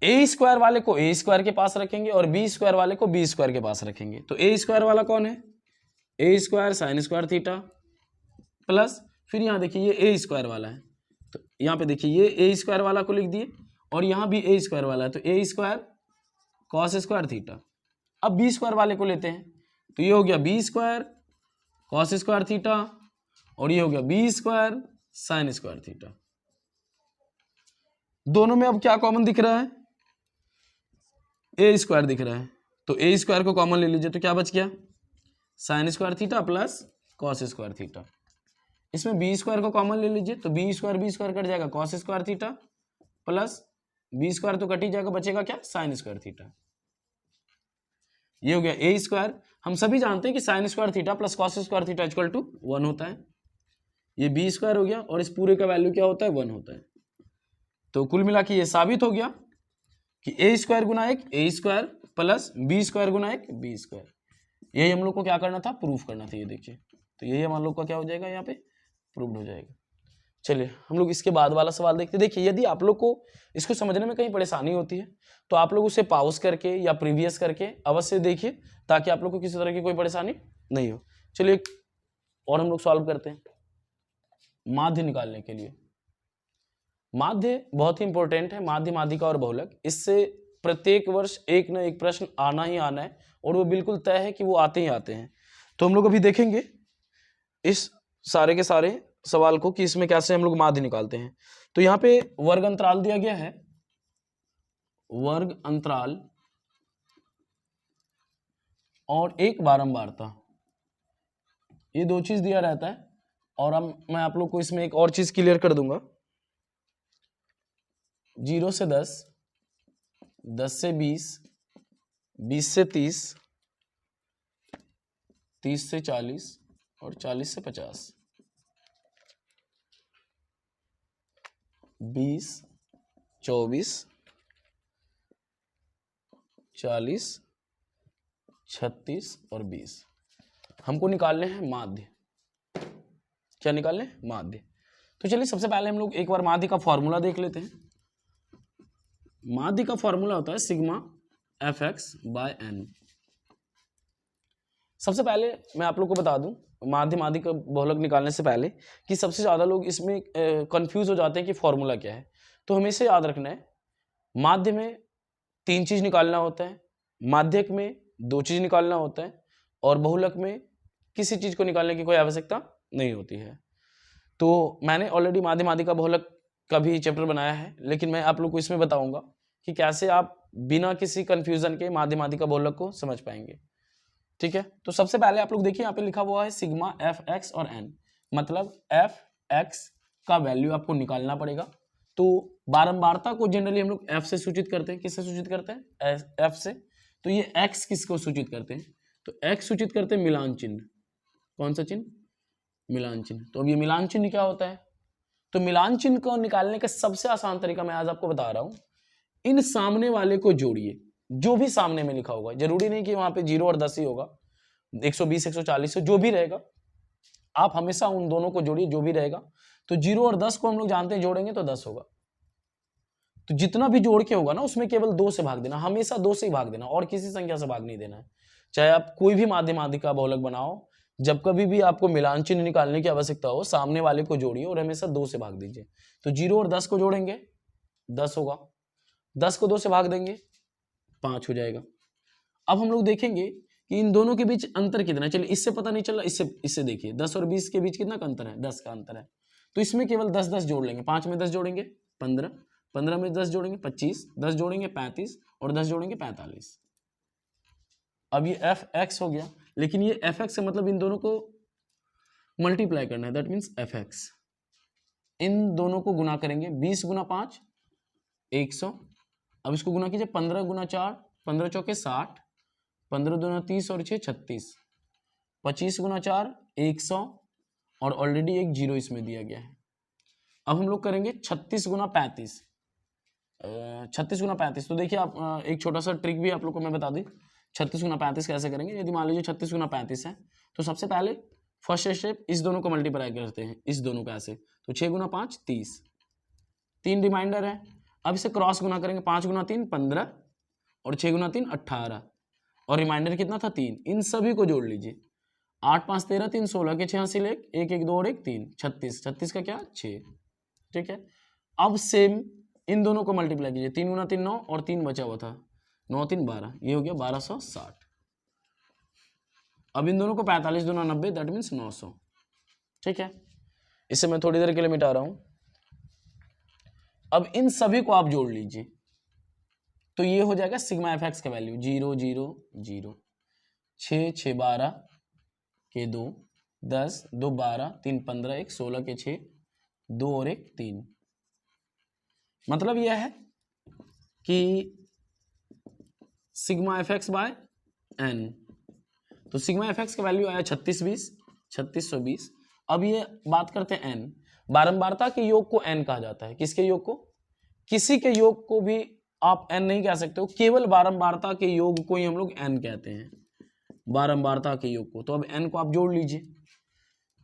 S1: ए स्क्वायर वाले को ए स्क्वायर के पास रखेंगे और बी स्क्वायर वाले को बी स्क्वायर के पास रखेंगे। तो ए स्क्वायर वाला कौन है, a square sine square theta plus, फिर यहाँ देखिए ये ए स्क्वायर वाला है, तो यहाँ पे देखिए ये ए स्क्वायर वाला को लिख दिए और यहाँ भी ए स्क्वायर वाला है, तो a square cos square theta. अब बी स्क्वायर वाले को लेते हैं तो ये हो गया b square cos square theta और ये हो गया b square sine square theta. दोनों में अब क्या कॉमन दिख रहा है, ए स्क्वायर दिख रहा है, तो ए स्क्वायर को कॉमन ले लीजिए तो क्या बच गया, sine square theta plus cos square theta. इसमें बी स्क्वायर को कॉमन ले लीजिए तो बी स्क्वायर कट जाएगा, cos square theta plus b square तो कट ही जाएगा, बचेगा क्या, साइन स्क्वायर थीटा। ये हो गया ए स्क्वायर। हम सभी जानते हैं कि sine square theta plus cos square theta equal to 1 होता है। ये बी स्क्वायर हो गया और इस पूरे का वैल्यू क्या होता है, 1 होता है। तो कुल मिला के ये साबित हो गया कि ए स्क्वायर गुना एक ए स्क्वायर प्लस बी स्क्वायर गुना एक बी स्क्वायर। यही हम लोग को क्या करना था, प्रूफ करना था। ये देखिए, तो यही हम लोग का क्या हो जाएगा, यहाँ पे प्रूव्ड हो जाएगा। चलिए हम लोग इसके बाद वाला सवाल देखते हैं। देखिए यदि आप लोग को इसको समझने में कहीं परेशानी होती है तो आप लोग उसे पॉज करके या प्रीवियस करके अवश्य देखिए ताकि आप लोग को किसी तरह की कोई परेशानी नहीं हो। चलिए और हम लोग सॉल्व करते हैं। माध्य निकालने के लिए, माध्य बहुत ही इंपॉर्टेंट है, माध्य माध्यिका और बहुलक। इससे प्रत्येक वर्ष एक न एक प्रश्न आना ही आना है और वो बिल्कुल तय है कि वो आते ही आते हैं। तो हम लोग अभी देखेंगे इस सारे के सारे सवाल को कि इसमें कैसे हम लोग माध्य निकालते हैं। तो यहाँ पे वर्ग अंतराल दिया गया है, वर्ग अंतराल और एक बारंबारता, ये दो चीज दिया रहता है। और अब मैं आप लोग को इसमें एक और चीज क्लियर कर दूंगा, 0 से 10, 10 से 20, 20 से 30, 30 से 40 और 40 से 50, 20, 24, 40, 36 और 20 हमको निकालने हैं माध्य। क्या निकालने हैं? माध्य। तो चलिए सबसे पहले हम लोग एक बार माध्य का फॉर्मूला देख लेते हैं। माध्य का फॉर्मूला होता है सिग्मा fx/n। सबसे पहले मैं आप लोग को बता दूं, माध्य का बहुलक निकालने से पहले कि सबसे ज्यादा लोग इसमें कंफ्यूज हो जाते हैं कि फॉर्मूला क्या है। तो हमेशा याद रखना है, माध्य में 3 चीज निकालना होता है, माध्यक में 2 चीज निकालना होता है और बहुलक में किसी चीज को निकालने की कोई आवश्यकता नहीं होती है। तो मैंने ऑलरेडी माध्य का बहुलक का भी चैप्टर बनाया है, लेकिन मैं आप लोग को इसमें बताऊंगा कि कैसे आप बिना किसी कंफ्यूजन के माध्य का बहुलक को समझ पाएंगे। ठीक है, तो सबसे पहले आप लोग देखिए यहाँ पे लिखा हुआ है सिग्मा fx और n, मतलब fx का वैल्यू आपको निकालना पड़ेगा। तो बारंबारता को जनरली हम लोग f से सूचित करते हैं। किससे सूचित करते हैं? f से। तो ये x किसको सूचित करते हैं? तो x सूचित करते हैं मिलान चिन्ह। कौन सा चिन्ह? मिलान चिन्ह। तो अब ये मिलान चिन्ह क्या होता है? तो मिलान चिन्ह को निकालने का सबसे आसान तरीका मैं आज आपको बता रहा हूं, इन सामने वाले को जोड़िए, जो भी सामने में लिखा होगा। जरूरी नहीं कि वहां पे 0 और 10 ही होगा, 120 140 जो भी रहेगा, आप हमेशा उन दोनों को जोड़िए जो भी रहेगा। तो 0 और 10 को हम लोग जानते हैं, जोड़ेंगे तो 10 होगा। तो जितना भी जोड़ के होगा ना, उसमें केवल 2 से भाग देना, हमेशा 2 से ही भाग देना, और किसी संख्या से भाग नहीं देना है। चाहे आप कोई भी माध्य का बहुलक बनाओ, जब कभी भी आपको मिलान चिन्ह निकालने की आवश्यकता हो, सामने वाले को जोड़िए और हमेशा 2 से भाग दीजिए। तो 0 और 10 को जोड़ेंगे 10 होगा, 10 को 2 से भाग देंगे 5 हो जाएगा। अब हम लोग देखेंगे कि इन दोनों के बीच अंतर कितना है। चलिए इससे पता नहीं चल रहा, इससे देखिए 10 और 20 के बीच कितना का अंतर है? 10 का अंतर है। तो इसमें केवल 10 10 जोड़ लेंगे, 5 में 10 जोड़ेंगे 15, 15 में 10 जोड़ेंगे 25, 10 जोड़ेंगे 35 और 10 जोड़ेंगे 45। अब ये fx हो गया, लेकिन ये fx से मतलब इन दोनों को मल्टीप्लाई करना है, दैट मीन्स fx। इन दोनों को गुना करेंगे, 20 गुना 5 100। अब इसको गुना कीजिए, 15 गुना 4 15 चौके 60, 15 दूना 30 और 6 36, 25 गुना 4 100 और ऑलरेडी एक 0 इसमें दिया गया है। अब हम लोग करेंगे 36 गुना 35, 36 गुना 35। तो देखिए आप एक छोटा सा ट्रिक भी आप लोग को मैं बता दूं, 36 गुना 35 कैसे करेंगे। यदि मान लीजिए 36 गुना 35 है, तो सबसे पहले फर्स्ट स्टेप इस दोनों को मल्टीप्लाई करते हैं, इस दोनों को ऐसे। तो 6 गुना 5 30, 3 रिमाइंडर है। अब इसे क्रॉस गुना करेंगे, 5 गुना 3 15 और 6 गुना 3 18 और रिमाइंडर कितना था 3। इन सभी को जोड़ लीजिए, 8 5 13 3 16 के 6 हासिल 1 1 1 2 और 1 3, 36 36 का क्या 6। ठीक है, अब सेम इन दोनों को मल्टीप्लाई कीजिए, 3 गुना 3 9 और 3 बचा हुआ था, 9 3 12, ये हो गया 1260। अब इन दोनों को 45 दूना 90, दैट मीन्स 900। ठीक है, इसे मैं थोड़ी देर के लिए मिटा रहा हूं। अब इन सभी को आप जोड़ लीजिए, तो ये हो जाएगा सिग्मा एफ एक्स का वैल्यू 0 0 0, 6 6 12 के 2, 10 2 12 3 15 1 16 के 6, 2 और 1 3। मतलब यह है कि sigma f x by n, तो सिग्मा एफ एक्स का वैल्यू आया 3620, 3620। अब ये बात करते हैं एन। बारंबारता के योग को एन कहा जाता है। किसके योग को? किसी के योग को भी आप एन नहीं कह सकते हो, केवल बारंबारता के योग को ही हम लोग एन कहते हैं, बारंबारता के योग को। तो अब एन को आप जोड़ लीजिए,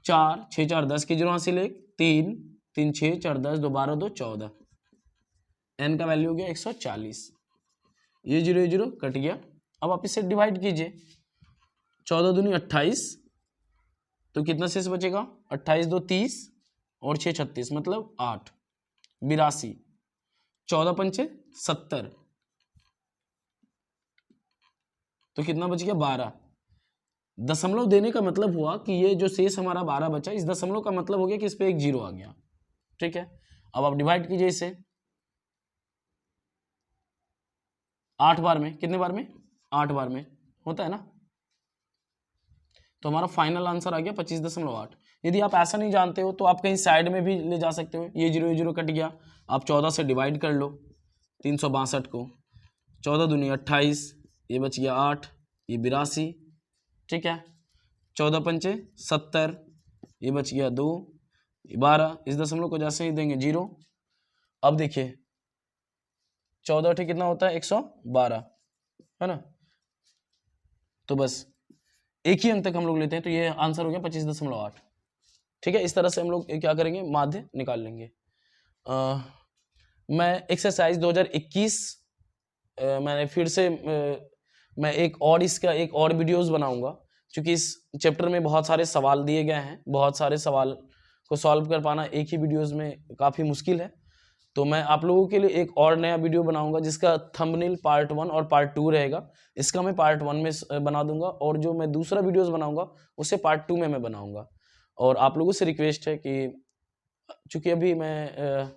S1: 4 6 4 10 के 0 हासिल 1 3 3 6 4 10 2 12 2 14, एन का वैल्यू हो गया 140। ये 0 0 कट गया। अब आप इसे डिवाइड कीजिए, 14 दूनी 28, तो कितना शेष बचेगा? 28 2 30 और 6 36, मतलब 8 82, 14 पंचे 70, तो कितना बच गया? 12। दशमलव देने का मतलब हुआ कि ये जो शेष हमारा 12 बचा, इस दशमलव का मतलब हो गया कि इस पे एक 0 आ गया। ठीक है, अब आप डिवाइड कीजिए इसे 8 बार में। कितने बार में? 8 बार में होता है ना। तो हमारा फाइनल आंसर आ गया 25.8। यदि आप ऐसा नहीं जानते हो तो आप कहीं साइड में भी ले जा सकते हो। ये 0 कट गया, आप 14 से डिवाइड कर लो 362 को। 14 दूनी 28, ये बच गया 8, ये 82। ठीक है, 14 पंचे 70, ये बच गया 2, 12। इस दशमलव को जैसे ही देंगे 0। अब देखिए 14 ठीक कितना होता है? 112, है ना। तो बस एक ही अंक तक हम लोग लेते हैं, तो ये आंसर हो गया 25.8। ठीक है, इस तरह से हम लोग क्या करेंगे, माध्य निकाल लेंगे। मैं एक्सरसाइज 2021 मैंने फिर से मैं एक और वीडियोस बनाऊंगा, क्योंकि इस चैप्टर में बहुत सारे सवाल दिए गए हैं। बहुत सारे सवाल को सॉल्व कर पाना एक ही वीडियोस में काफ़ी मुश्किल है। तो मैं आप लोगों के लिए एक और नया वीडियो बनाऊंगा जिसका थंबनेल पार्ट 1 और पार्ट 2 रहेगा। इसका मैं पार्ट 1 में बना दूंगा, और जो मैं दूसरा वीडियोस बनाऊंगा उसे पार्ट 2 में मैं बनाऊंगा। और आप लोगों से रिक्वेस्ट है कि चूँकि अभी मैं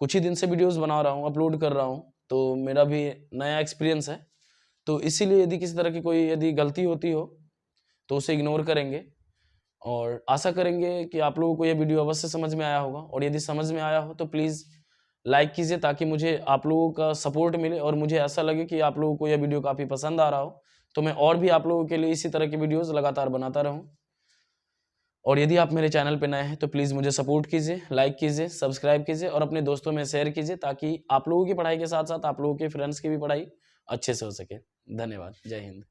S1: कुछ ही दिन से वीडियोस बना रहा हूँ, अपलोड कर रहा हूँ, तो मेरा भी नया एक्सपीरियंस है। तो इसीलिए यदि किसी तरह की कोई यदि गलती होती हो तो उसे इग्नोर करेंगे, और आशा करेंगे कि आप लोगों को यह वीडियो अवश्य समझ में आया होगा। और यदि समझ में आया हो तो प्लीज़ लाइक कीजिए, ताकि मुझे आप लोगों का सपोर्ट मिले और मुझे ऐसा लगे कि आप लोगों को यह वीडियो काफ़ी पसंद आ रहा हो, तो मैं और भी आप लोगों के लिए इसी तरह की वीडियोस लगातार बनाता रहूं। और यदि आप मेरे चैनल पर नए हैं तो प्लीज़ मुझे सपोर्ट कीजिए, लाइक कीजिए, सब्सक्राइब कीजिए और अपने दोस्तों में शेयर कीजिए, ताकि आप लोगों की पढ़ाई के साथ साथ आप लोगों के फ्रेंड्स की भी पढ़ाई अच्छे से हो सके। धन्यवाद। जय हिंद।